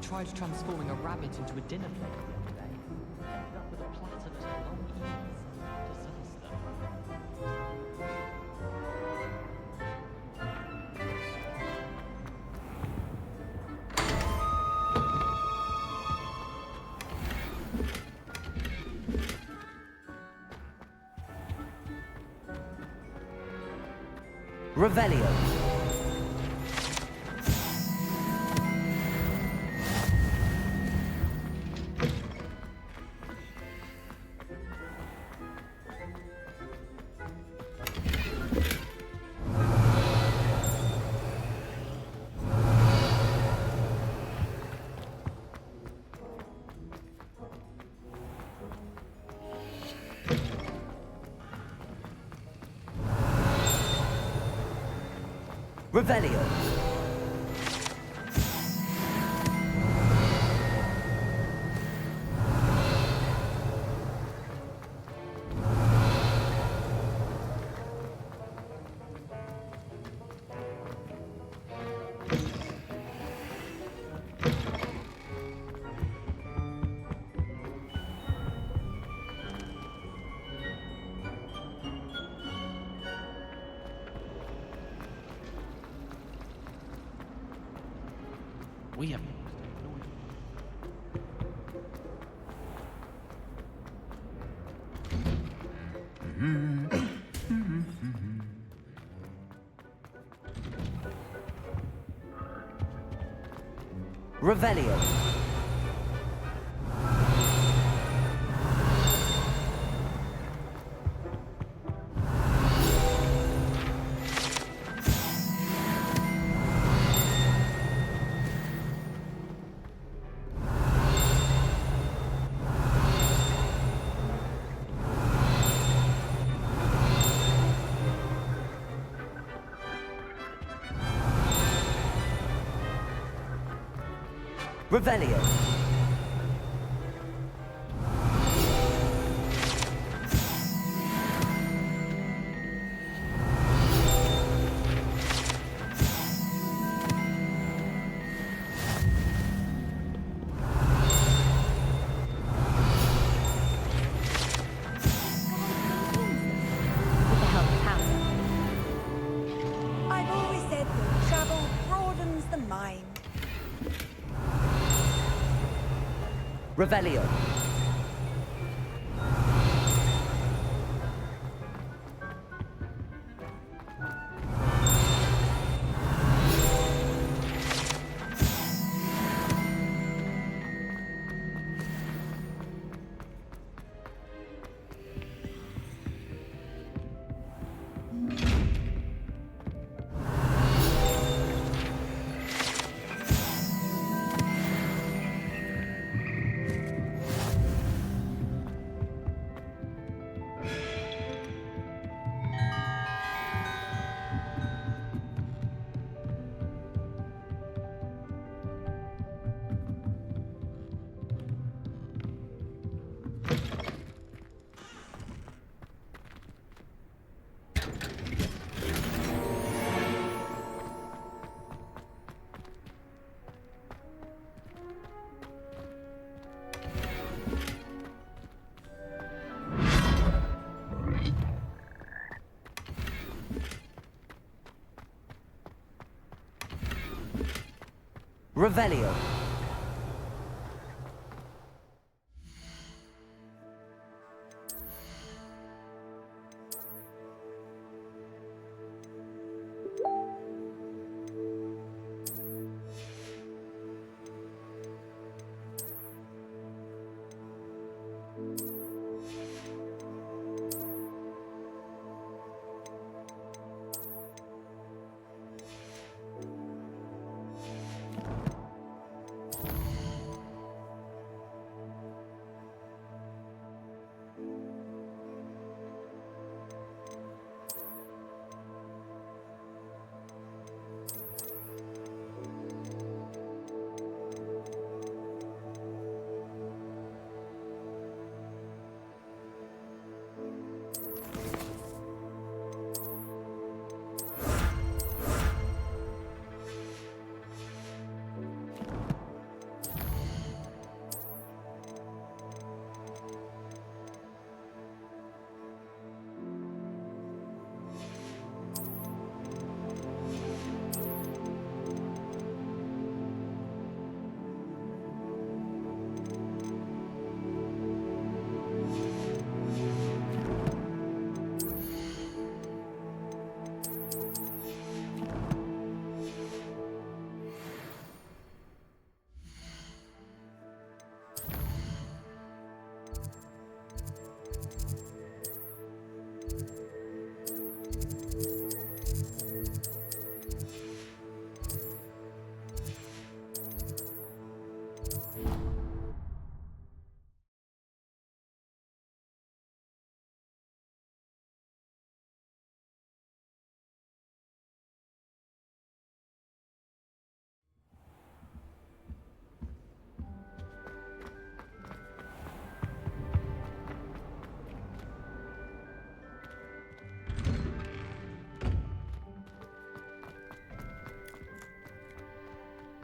tried transforming a rabbit into a dinner plate the other day. Ended up with a platter full of long ears. Disaster. Revelio. Revelio. We have Revelio. Revelio. I've always said that travel broadens the mind. Revelio. Revelio.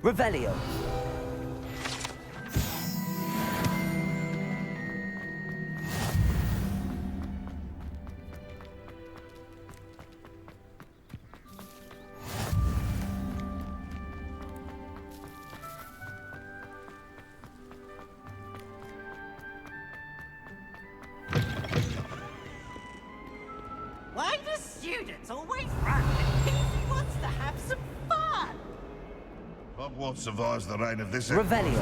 Revelio. Why do students always run when he wants to have some fun? Hogwarts survives the reign of this... Revelio.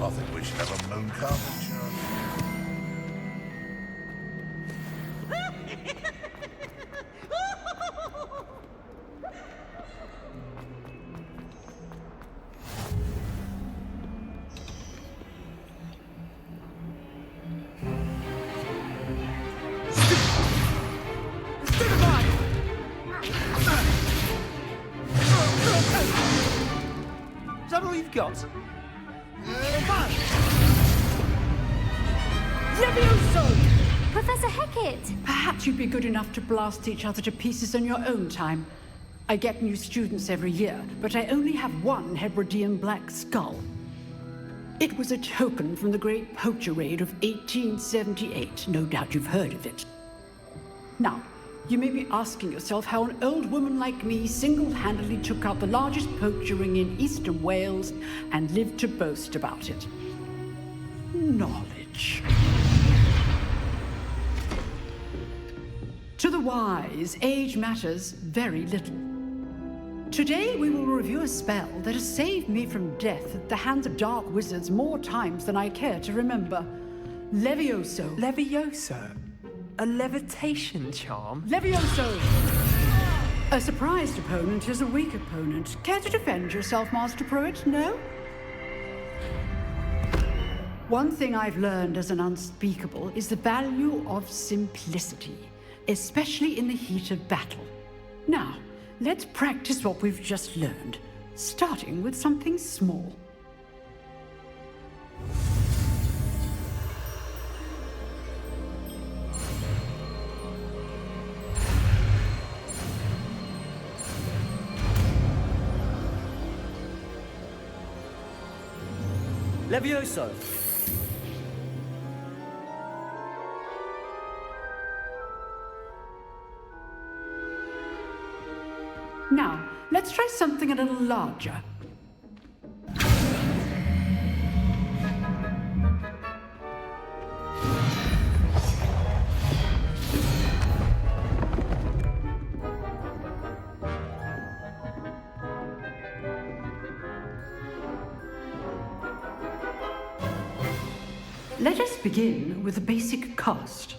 I think we should have a moon carpet charge. Is that all you've got? Levioso! Professor Hecat! Perhaps you'd be good enough to blast each other to pieces on your own time. I get new students every year, but I only have one Hebridean black skull. It was a token from the Great Poacher Raid of 1878. No doubt you've heard of it. Now, you may be asking yourself how an old woman like me single-handedly took out the largest poacher ring in eastern Wales and lived to boast about it. Knowledge. To the wise, age matters very little. Today we will review a spell that has saved me from death at the hands of dark wizards more times than I care to remember. Levioso. Levioso? A levitation charm? Levioso! A surprised opponent is a weak opponent. Care to defend yourself, Master Pruitt? No? One thing I've learned as an unspeakable is the value of simplicity, especially in the heat of battle. Now, let's practice what we've just learned, starting with something small. Levioso. Now, let's try something a little larger. Let us begin with the basic cast.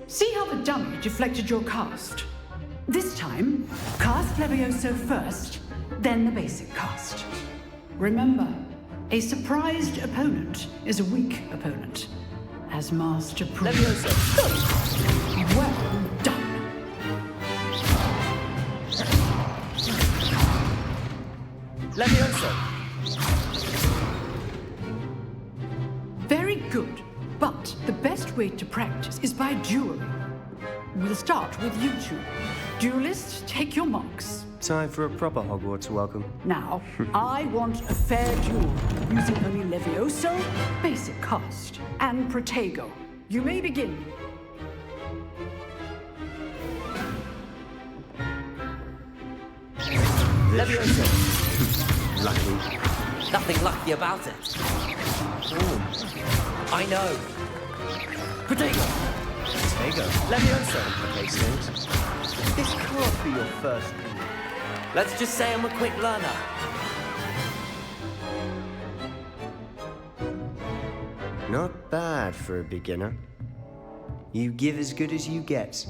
See how the dummy deflected your cast? This time, cast Levioso first, then the basic cast. Remember, a surprised opponent is a weak opponent, as Master Pruitt. Levioso. Well done. Levioso. Very good, but the best way to practice is by dueling. We'll start with you two. Duelists, take your marks. Time for a proper Hogwarts welcome. Now, I want a fair duel, using only Levioso, basic cast, and Protego. You may begin. Levioso. Lucky. Nothing lucky about it. Oh. I know. Protego. Protego. Levioso. Okay, Snape. This can't be your first. Let's just say I'm a quick learner. Not bad for a beginner. You give as good as you get.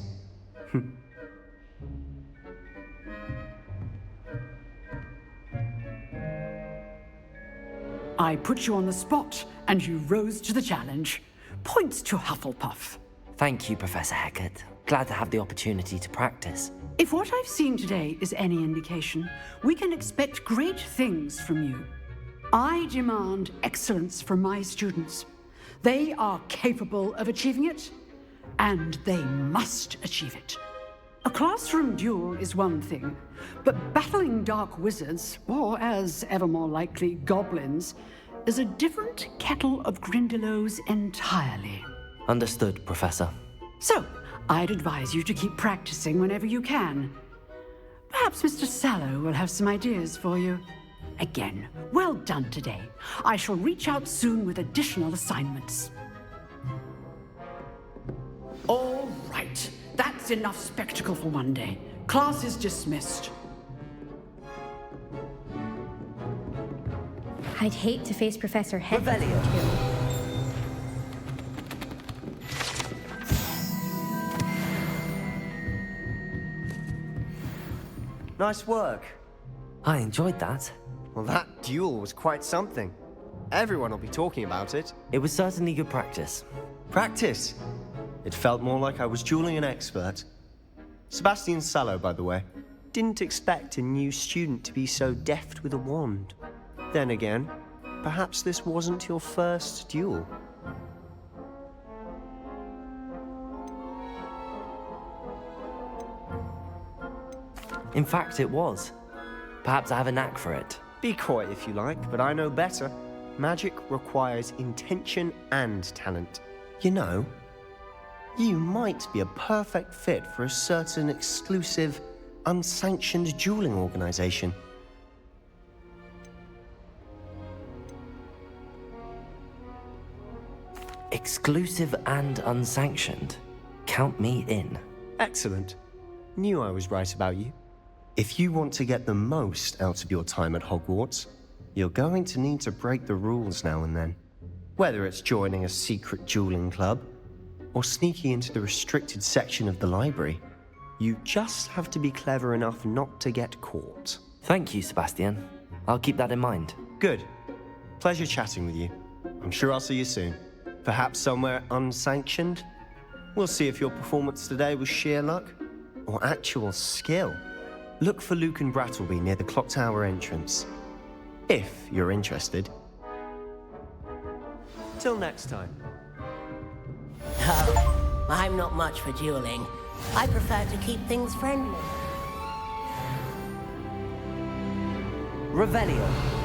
I put you on the spot, and you rose to the challenge. Points to Hufflepuff. Thank you, Professor Hecat. Glad to have the opportunity to practice. If what I've seen today is any indication, we can expect great things from you. I demand excellence from my students. They are capable of achieving it, and they must achieve it. A classroom duel is one thing, but battling dark wizards, or as ever more likely, goblins, is a different kettle of Grindylows entirely. Understood, Professor. So, I'd advise you to keep practicing whenever you can. Perhaps Mr. Sallow will have some ideas for you. Again, well done today. I shall reach out soon with additional assignments. All right. That's enough spectacle for one day. Class is dismissed. I'd hate to face Professor Hegel too. Nice work. I enjoyed that. Well, that duel was quite something. Everyone will be talking about it. It was certainly good practice. Practice? It felt more like I was dueling an expert. Sebastian Sallow, by the way. Didn't expect a new student to be so deft with a wand. Then again, perhaps this wasn't your first duel. In fact, it was. Perhaps I have a knack for it. Be coy if you like, but I know better. Magic requires intention and talent. You know, you might be a perfect fit for a certain exclusive, unsanctioned dueling organization. Exclusive and unsanctioned. Count me in. Excellent. Knew I was right about you. If you want to get the most out of your time at Hogwarts, you're going to need to break the rules now and then. Whether it's joining a secret dueling club, or sneaking into the restricted section of the library, you just have to be clever enough not to get caught. Thank you, Sebastian. I'll keep that in mind. Good. Pleasure chatting with you. I'm sure I'll see you soon. Perhaps somewhere unsanctioned? We'll see if your performance today was sheer luck, or actual skill. Look for Luke and Brattleby near the clock tower entrance. If you're interested. Till next time. Oh, I'm not much for dueling. I prefer to keep things friendly. Revelio.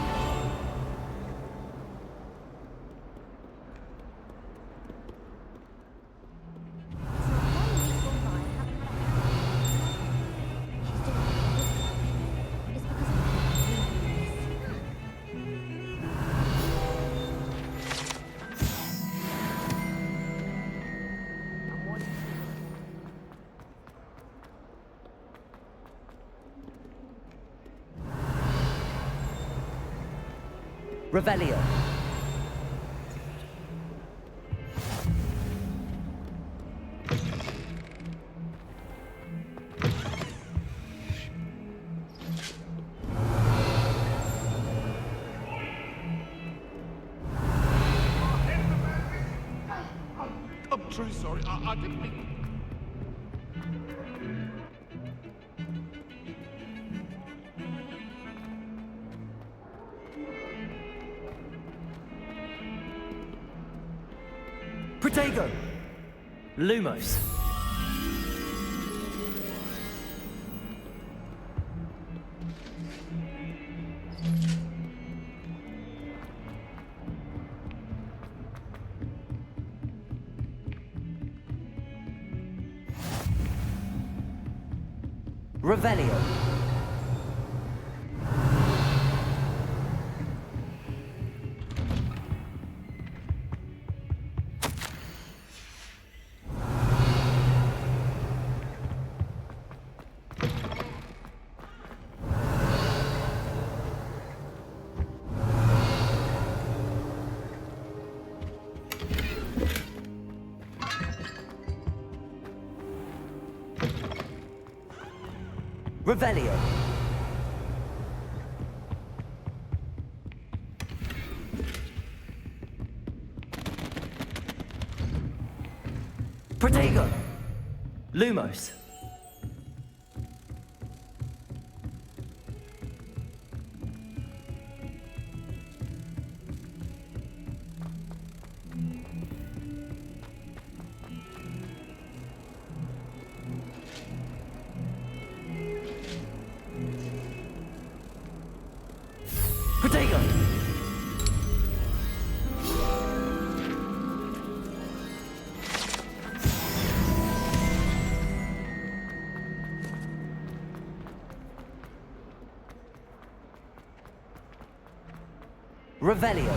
Revelio. I'm truly sorry. I didn't mean... Protego. Lumos. Revelio. Revelio. Protego. Lumos. Revelio.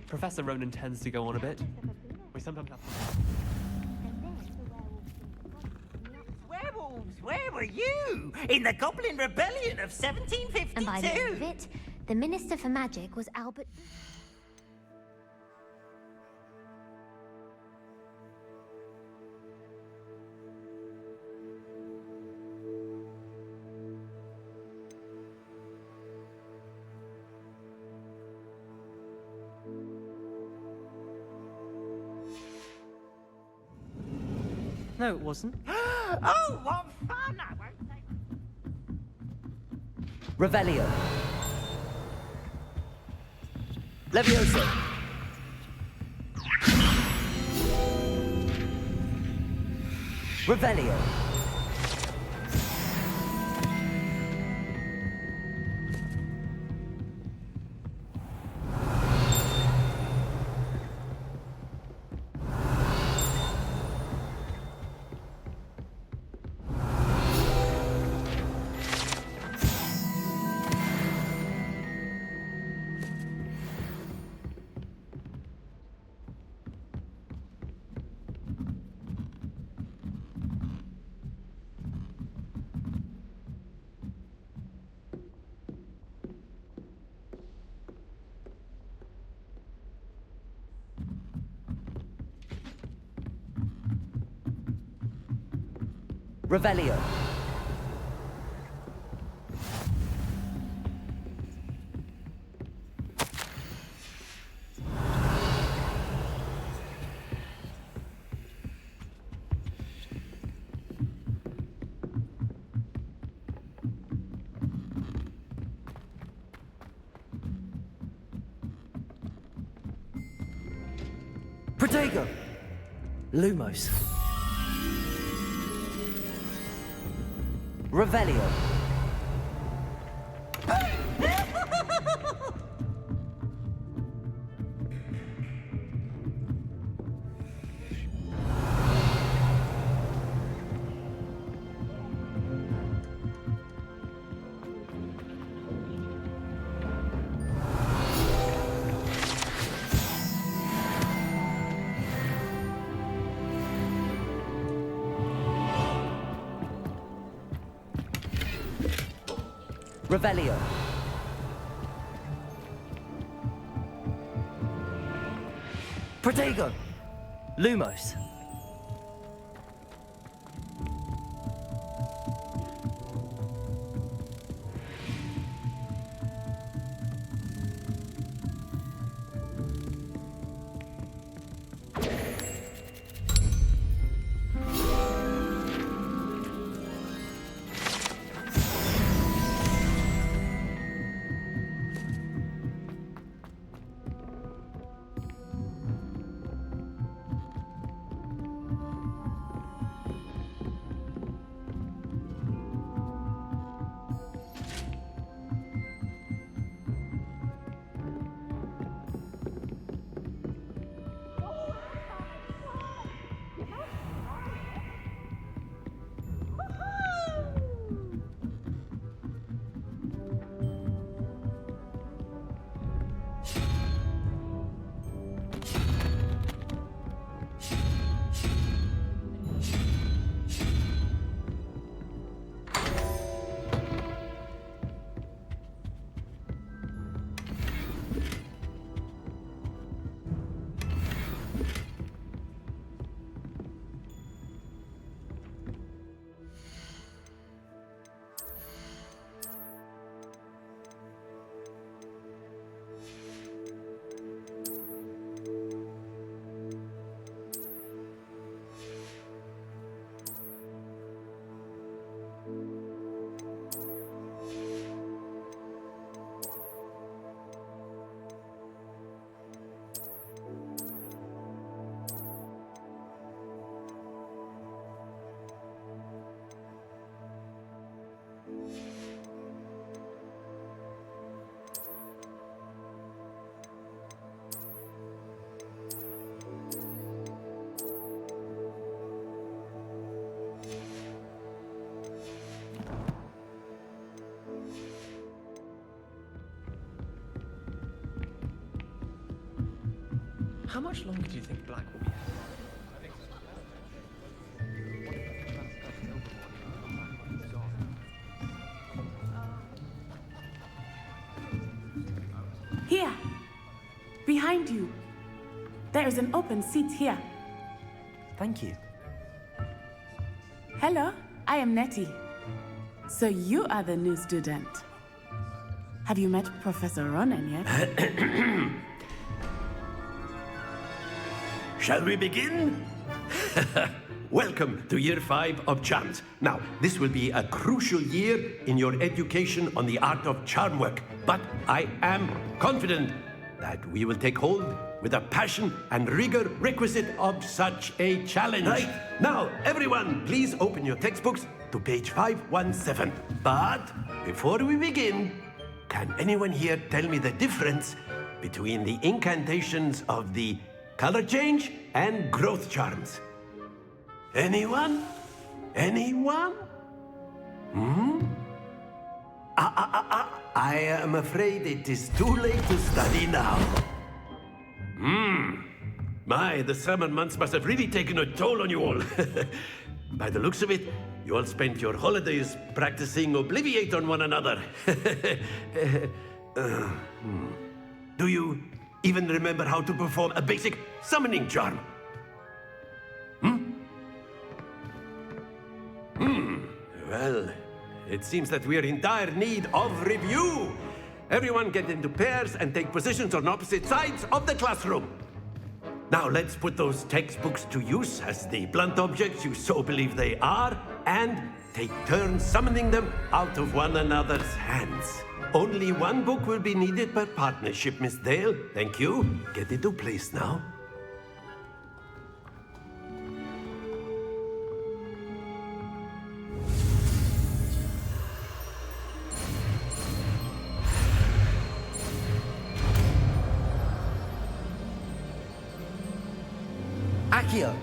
Professor Ronan tends to go on a bit. We sometimes have... Werewolves, where were you? In the Goblin Rebellion of 1752? And by the end of it, the Minister for Magic was Albert... No, it wasn't. Oh, what fun! I won't say... Revelio. Levioso. Revelio. Revelio. Protego. Lumos. Revelio. Revelio. Protego. Lumos. How much longer do you think Black will be? Here! Behind you! There is an open seat here. Thank you. Hello, I am Nettie. So you are the new student. Have you met Professor Ronan yet? Shall we begin? Welcome to Year 5 of Charms. Now, this will be a crucial year in your education on the art of charm work, but I am confident that we will take hold with the passion and rigor requisite of such a challenge. Right. Now, everyone, please open your textbooks to page 517. But before we begin, can anyone here tell me the difference between the incantations of the color change and growth charms? Anyone? Anyone? I am afraid it is too late to study now. My, the summer months must have really taken a toll on you all. By the looks of it, you all spent your holidays practicing Obliviate on one another. Do you even remember how to perform a basic summoning charm? Well, it seems that we are in dire need of review. Everyone get into pairs and take positions on opposite sides of the classroom. Now let's put those textbooks to use as the blunt objects you so believe they are, and take turns summoning them out of one another's hands. Only one book will be needed per partnership, Miss Dale. Thank you. Get into place now. Akio.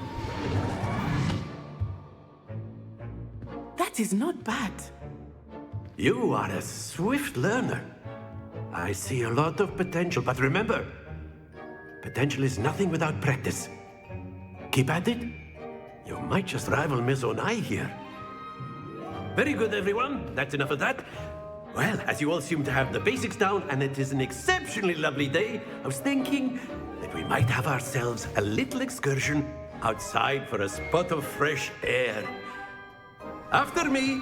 That is not bad. You are a swift learner. I see a lot of potential, but remember, potential is nothing without practice. Keep at it. You might just rival Miss Onai here. Very good, everyone. That's enough of that. Well, as you all seem to have the basics down, and it is an exceptionally lovely day, I was thinking that we might have ourselves a little excursion outside for a spot of fresh air. After me!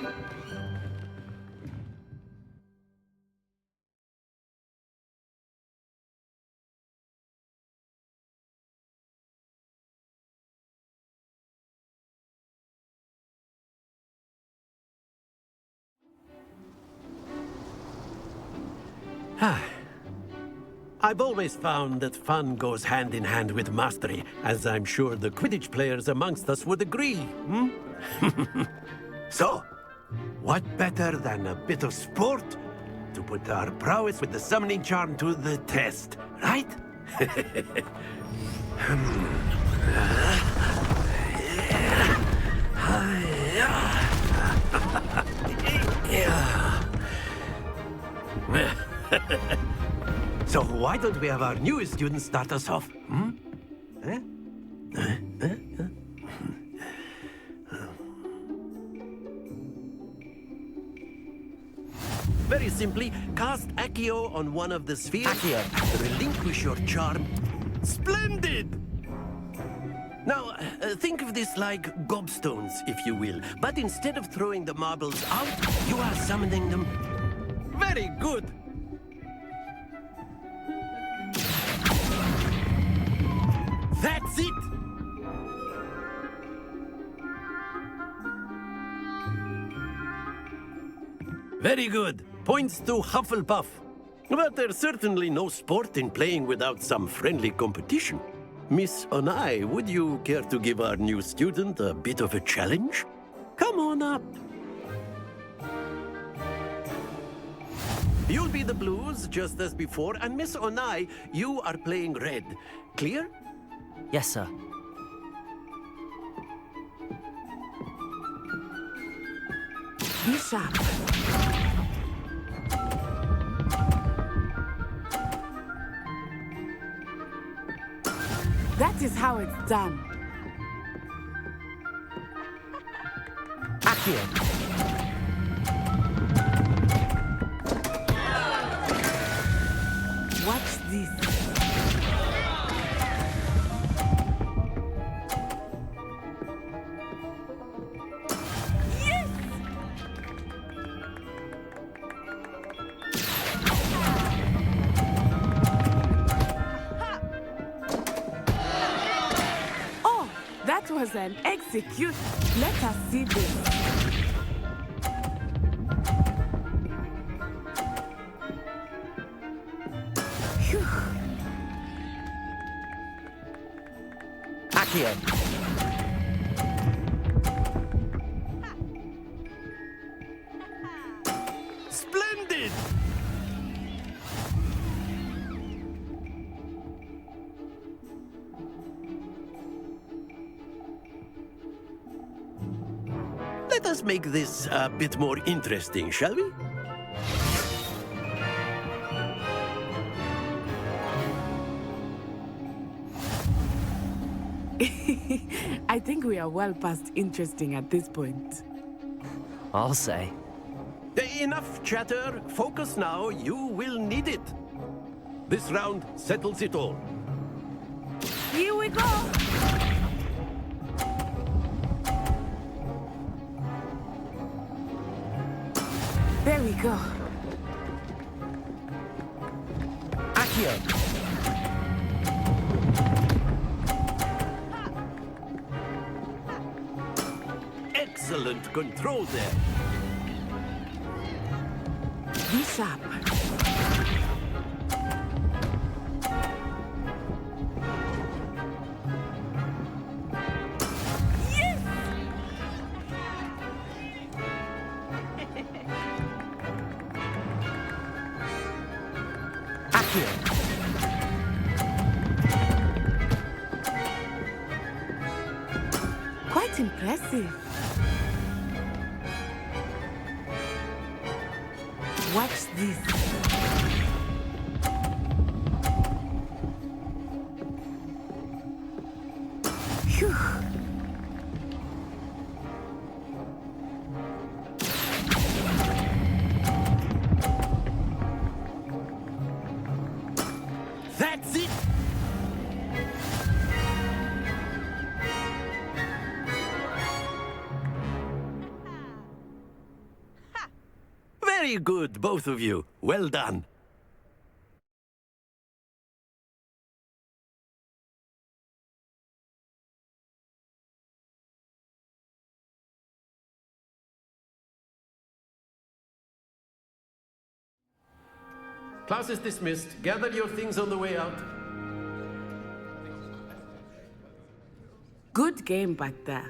I've always found that fun goes hand in hand with mastery, as I'm sure the Quidditch players amongst us would agree. So, what better than a bit of sport to put our prowess with the summoning charm to the test, right? So why don't we have our newest student start us off? Very simply, cast Accio on one of the spheres. Accio. Relinquish your charm. Splendid! Now, think of this like gobstones, if you will. But instead of throwing the marbles out, you are summoning them. Very good! That's it! Very good. Points to Hufflepuff. But there's certainly no sport in playing without some friendly competition. Miss Onai, would you care to give our new student a bit of a challenge? Come on up. You'll be the blues, just as before, and Miss Onai, you are playing red. Clear? Yes, sir. Be sharp. is how it's done. Accio. Watch this. Yes! Oh, that was an execution. Let us see this. Accio. Splendid! Let us make this a bit more interesting, shall we? I think we are well past interesting at this point. I'll say. Enough chatter. Focus now. You will need it. This round settles it all. Here we go! There we go. Accio. Excellent control there. Be sharp. Yes! Accio. Quite impressive. Watch this. Phew. That's it! Very good, both of you. Well done. Class is dismissed. Gather your things on the way out. Good game back there.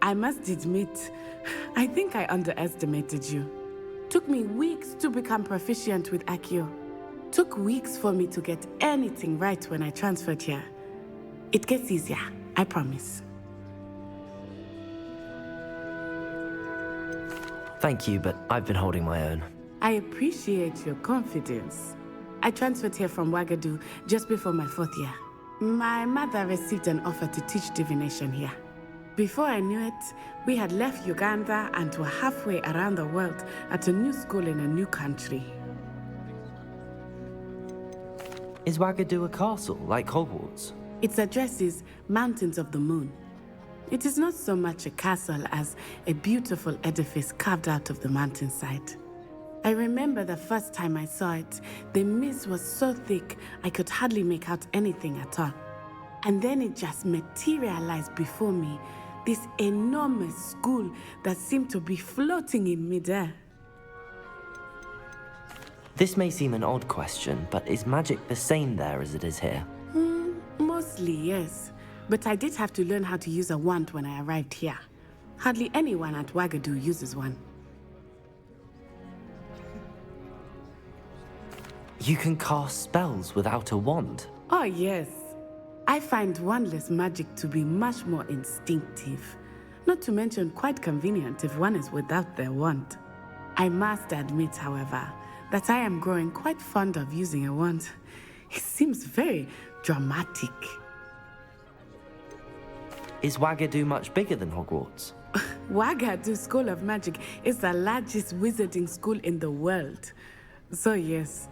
I must admit, I think I underestimated you. Took me weeks to become proficient with Accio. Took weeks for me to get anything right when I transferred here. It gets easier, I promise. Thank you, but I've been holding my own. I appreciate your confidence. I transferred here from Ouagadougou just before my 4th year. My mother received an offer to teach divination here. Before I knew it, we had left Uganda and were halfway around the world at a new school in a new country. Is Ouagadougou a castle, like Hogwarts? Its address is Mountains of the Moon. It is not so much a castle as a beautiful edifice carved out of the mountainside. I remember the first time I saw it, the mist was so thick I could hardly make out anything at all. And then it just materialized before me, this enormous school that seemed to be floating in midair. This may seem an odd question, but is magic the same there as it is here? Mostly, yes. But I did have to learn how to use a wand when I arrived here. Hardly anyone at Ouagadougou uses one. You can cast spells without a wand? Oh, yes. I find wandless magic to be much more instinctive. Not to mention quite convenient if one is without their wand. I must admit, however, that I am growing quite fond of using a wand. It seems very dramatic. Is Wagadu much bigger than Hogwarts? Wagadu School of Magic is the largest wizarding school in the world. So yes,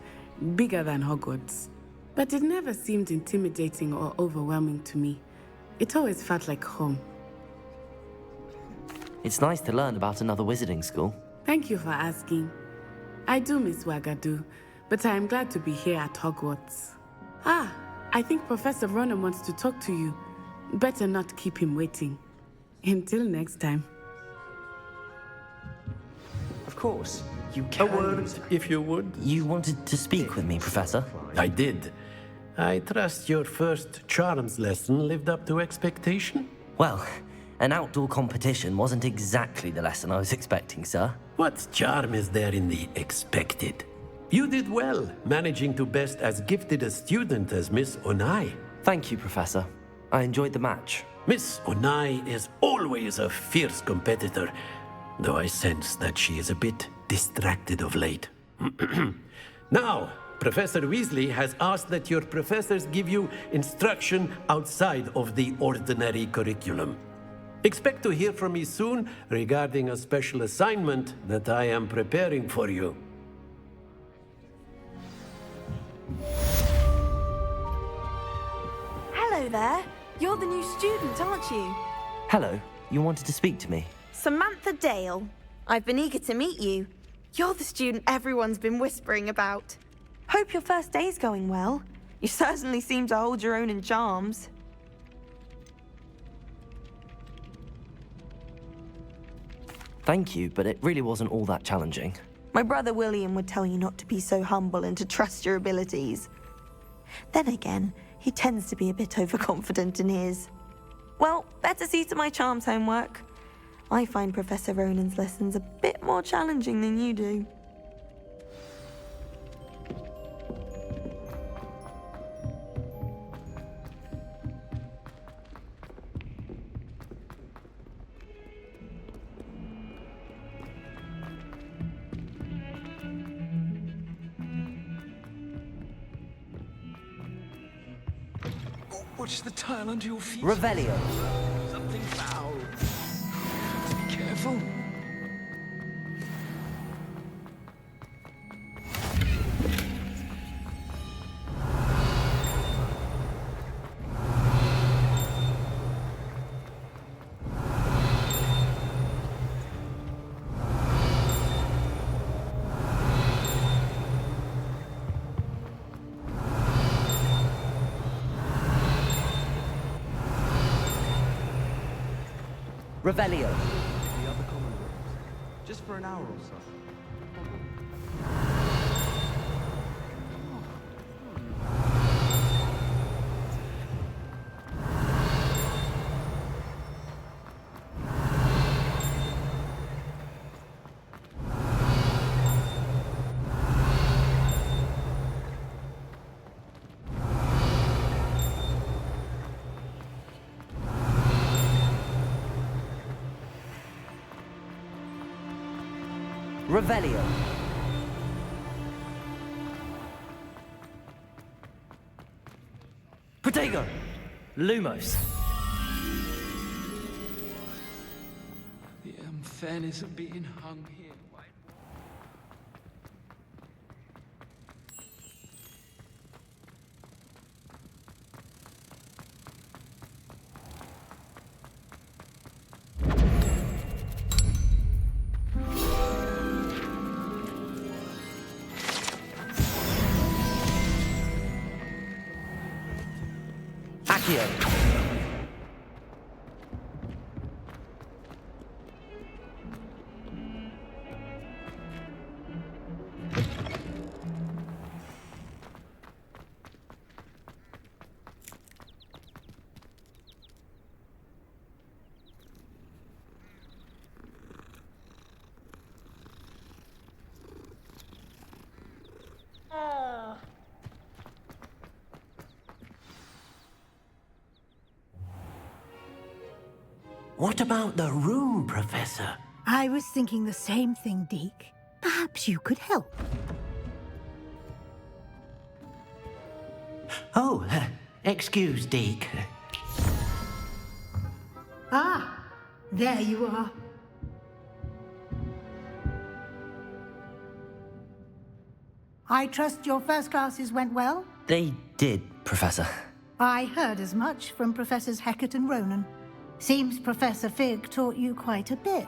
bigger than Hogwarts. But it never seemed intimidating or overwhelming to me. It always felt like home. It's nice to learn about another wizarding school. Thank you for asking. I do miss Wagadu, but I am glad to be here at Hogwarts. Ah, I think Professor Ronan wants to talk to you. Better not keep him waiting. Until next time. Of course, you can. A word, if you would. You wanted to speak with me, Professor? I did. I trust your first charms lesson lived up to expectation? Well, an outdoor competition wasn't exactly the lesson I was expecting, sir. What charm is there in the expected? You did well, managing to best as gifted a student as Miss Onai. Thank you, Professor. I enjoyed the match. Miss Onai is always a fierce competitor, though I sense that she is a bit distracted of late. Now, Professor Weasley has asked that your professors give you instruction outside of the ordinary curriculum. Expect to hear from me soon regarding a special assignment that I am preparing for you. Hello there. You're the new student, aren't you? Hello, you wanted to speak to me? Samantha Dale. I've been eager to meet you. You're the student everyone's been whispering about. Hope your first day's going well. You certainly seem to hold your own in charms. Thank you, but it really wasn't all that challenging. My brother William would tell you not to be so humble and to trust your abilities. Then again, he tends to be a bit overconfident in his. Well, better see to my charms homework. I find Professor Ronan's lessons a bit more challenging than you do. Watch the tile under your feet. Revelio. Something foul. Be careful. Revelio. The other common rooms. Just for an hour or so. Revelio. Protego. Lumos. The unfairness of being hung here. Accio. What about the room, Professor? I was thinking the same thing, Deke. Perhaps you could help. Oh, excuse, Deke. Ah, there you are. I trust your first classes went well? They did, Professor. I heard as much from Professors Hecat and Ronan. Seems Professor Fig taught you quite a bit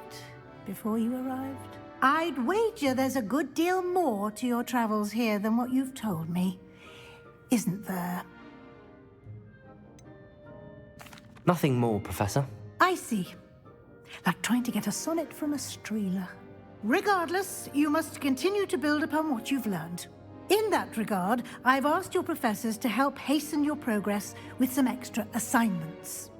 before you arrived. I'd wager there's a good deal more to your travels here than what you've told me. Isn't there? Nothing more, Professor. I see. Like trying to get a sonnet from a streeler. Regardless, you must continue to build upon what you've learned. In that regard, I've asked your professors to help hasten your progress with some extra assignments.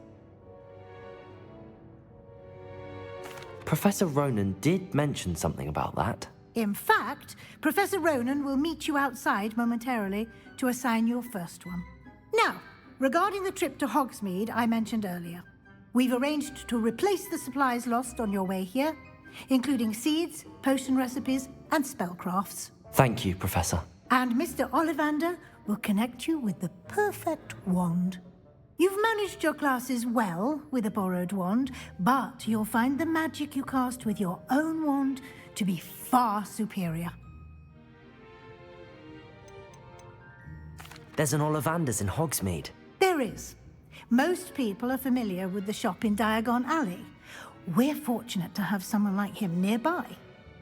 Professor Ronan did mention something about that. In fact, Professor Ronan will meet you outside momentarily to assign your first one. Now, regarding the trip to Hogsmeade I mentioned earlier, we've arranged to replace the supplies lost on your way here, including seeds, potion recipes, and spellcrafts. Thank you, Professor. And Mr. Ollivander will connect you with the perfect wand. You've managed your classes well with a borrowed wand, but you'll find the magic you cast with your own wand to be far superior. There's an Ollivander's in Hogsmeade. There is. Most people are familiar with the shop in Diagon Alley. We're fortunate to have someone like him nearby.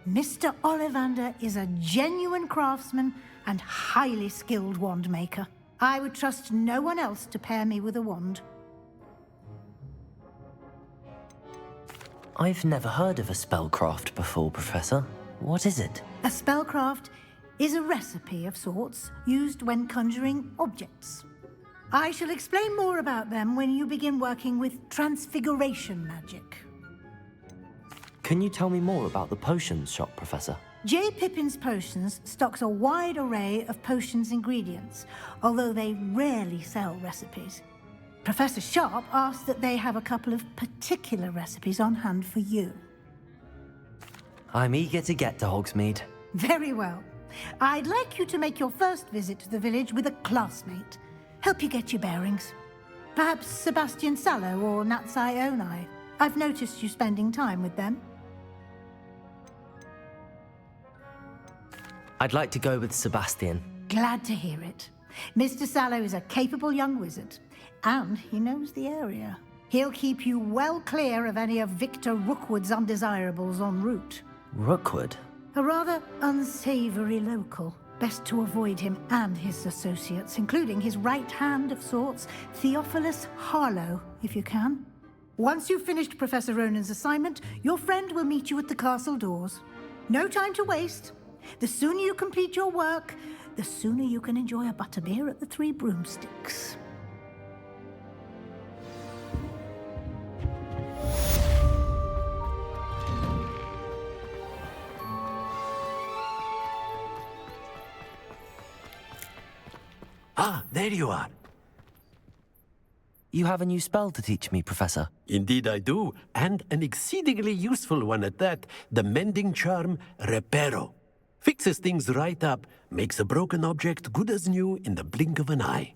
Mr. Ollivander is a genuine craftsman and highly skilled wand maker. I would trust no one else to pair me with a wand. I've never heard of a spellcraft before, Professor. What is it? A spellcraft is a recipe of sorts used when conjuring objects. I shall explain more about them when you begin working with transfiguration magic. Can you tell me more about the potions shop, Professor? J. Pippin's Potions stocks a wide array of potions ingredients, although they rarely sell recipes. Professor Sharp asked that they have a couple of particular recipes on hand for you. I'm eager to get to Hogsmeade. Very well. I'd like you to make your first visit to the village with a classmate. Help you get your bearings. Perhaps Sebastian Sallow or Natsai Onai. I've noticed you spending time with them. I'd like to go with Sebastian. Glad to hear it. Mr. Sallow is a capable young wizard, and he knows the area. He'll keep you well clear of any of Victor Rookwood's undesirables en route. Rookwood? A rather unsavory local. Best to avoid him and his associates, including his right hand of sorts, Theophilus Harlow, if you can. Once you've finished Professor Ronan's assignment, your friend will meet you at the castle doors. No time to waste. The sooner you complete your work, the sooner you can enjoy a butterbeer at the Three Broomsticks. Ah, there you are. You have a new spell to teach me, Professor. Indeed I do, and an exceedingly useful one at that. The mending charm, Reparo. Fixes things right up, makes a broken object good as new in the blink of an eye.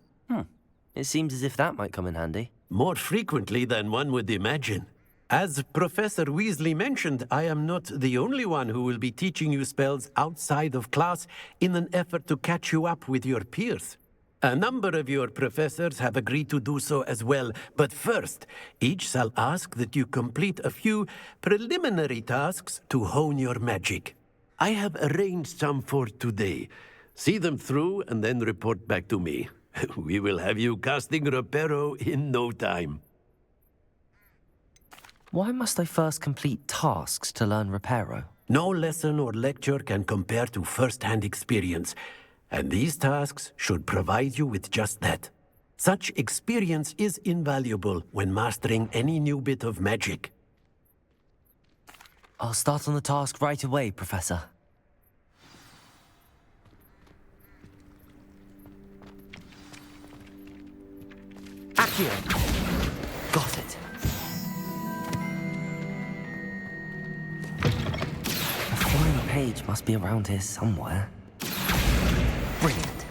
It seems as if that might come in handy. More frequently than one would imagine. As Professor Weasley mentioned, I am not the only one who will be teaching you spells outside of class in an effort to catch you up with your peers. A number of your professors have agreed to do so as well, but first, each shall ask that you complete a few preliminary tasks to hone your magic. I have arranged some for today. See them through and then report back to me. We will have you casting Reparo in no time. Why must I first complete tasks to learn Reparo? No lesson or lecture can compare to first-hand experience, and these tasks should provide you with just that. Such experience is invaluable when mastering any new bit of magic. I'll start on the task right away, Professor. Accio! Got it. A flying page must be around here somewhere. Brilliant.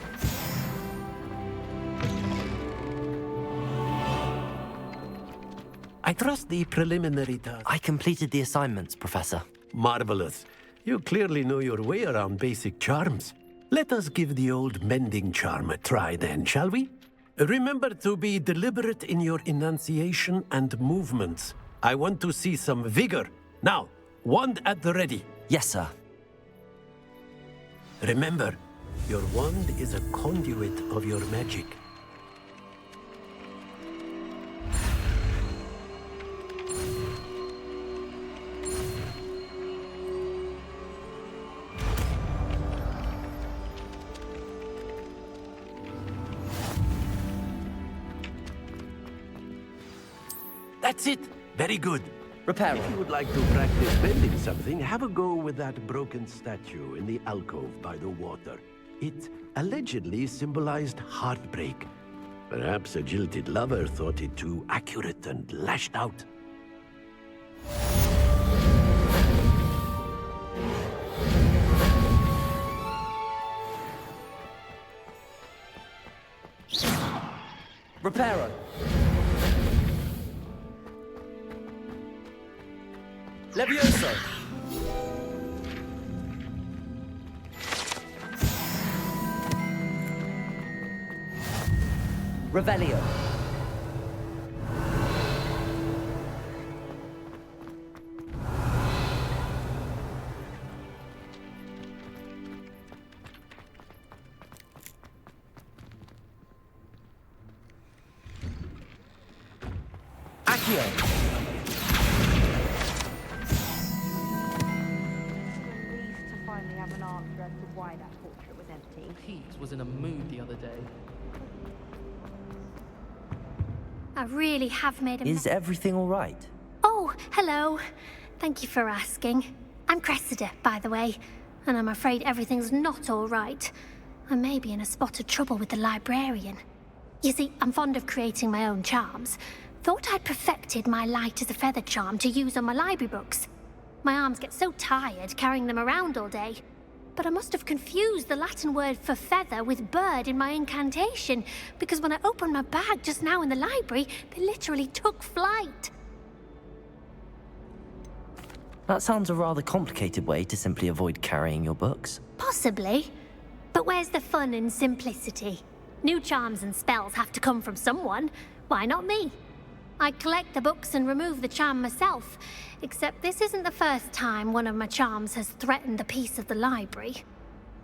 I trust the preliminary task. I completed the assignments, Professor. Marvelous. You clearly know your way around basic charms. Let us give the old mending charm a try then, shall we? Remember to be deliberate in your enunciation and movements. I want to see some vigor. Now, wand at the ready. Yes, sir. Remember, your wand is a conduit of your magic. That's it. Very good. Repairer. If you would like to practice bending something, have a go with that broken statue in the alcove by the water. It allegedly symbolized heartbreak. Perhaps a jilted lover thought it too accurate and lashed out. Repairer. Levioso! Revelio. Accio. Why that portrait was empty. Pete was in a mood the other day. I really have made a Is everything all right? Oh, hello. Thank you for asking. I'm Cressida, by the way, and I'm afraid everything's not all right. I may be in a spot of trouble with the librarian. You see, I'm fond of creating my own charms. Thought I'd perfected my light as a feather charm to use on my library books. My arms get so tired carrying them around all day. But I must have confused the Latin word for feather with bird in my incantation, because when I opened my bag just now in the library, they literally took flight. That sounds a rather complicated way to simply avoid carrying your books. Possibly. But where's the fun in simplicity? New charms and spells have to come from someone. Why not me? I collect the books and remove the charm myself, except this isn't the first time one of my charms has threatened the peace of the library.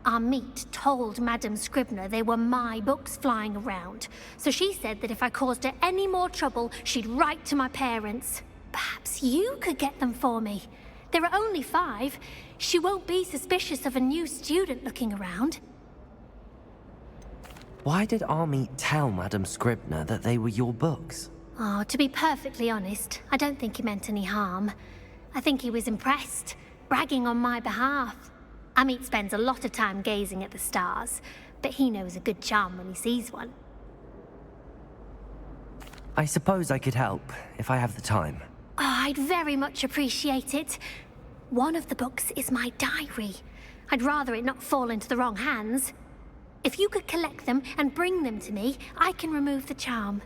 Our meet told Madame Scribner they were my books flying around, so she said that if I caused her any more trouble, she'd write to my parents. Perhaps you could get them for me. There are only 5. She won't be suspicious of a new student looking around. Why did Army tell Madame Scribner that they were your books? Oh, to be perfectly honest, I don't think he meant any harm. I think he was impressed, bragging on my behalf. Amit spends a lot of time gazing at the stars, but he knows a good charm when he sees one. I suppose I could help, if I have the time. Oh, I'd very much appreciate it. One of the books is my diary. I'd rather it not fall into the wrong hands. If you could collect them and bring them to me, I can remove the charm.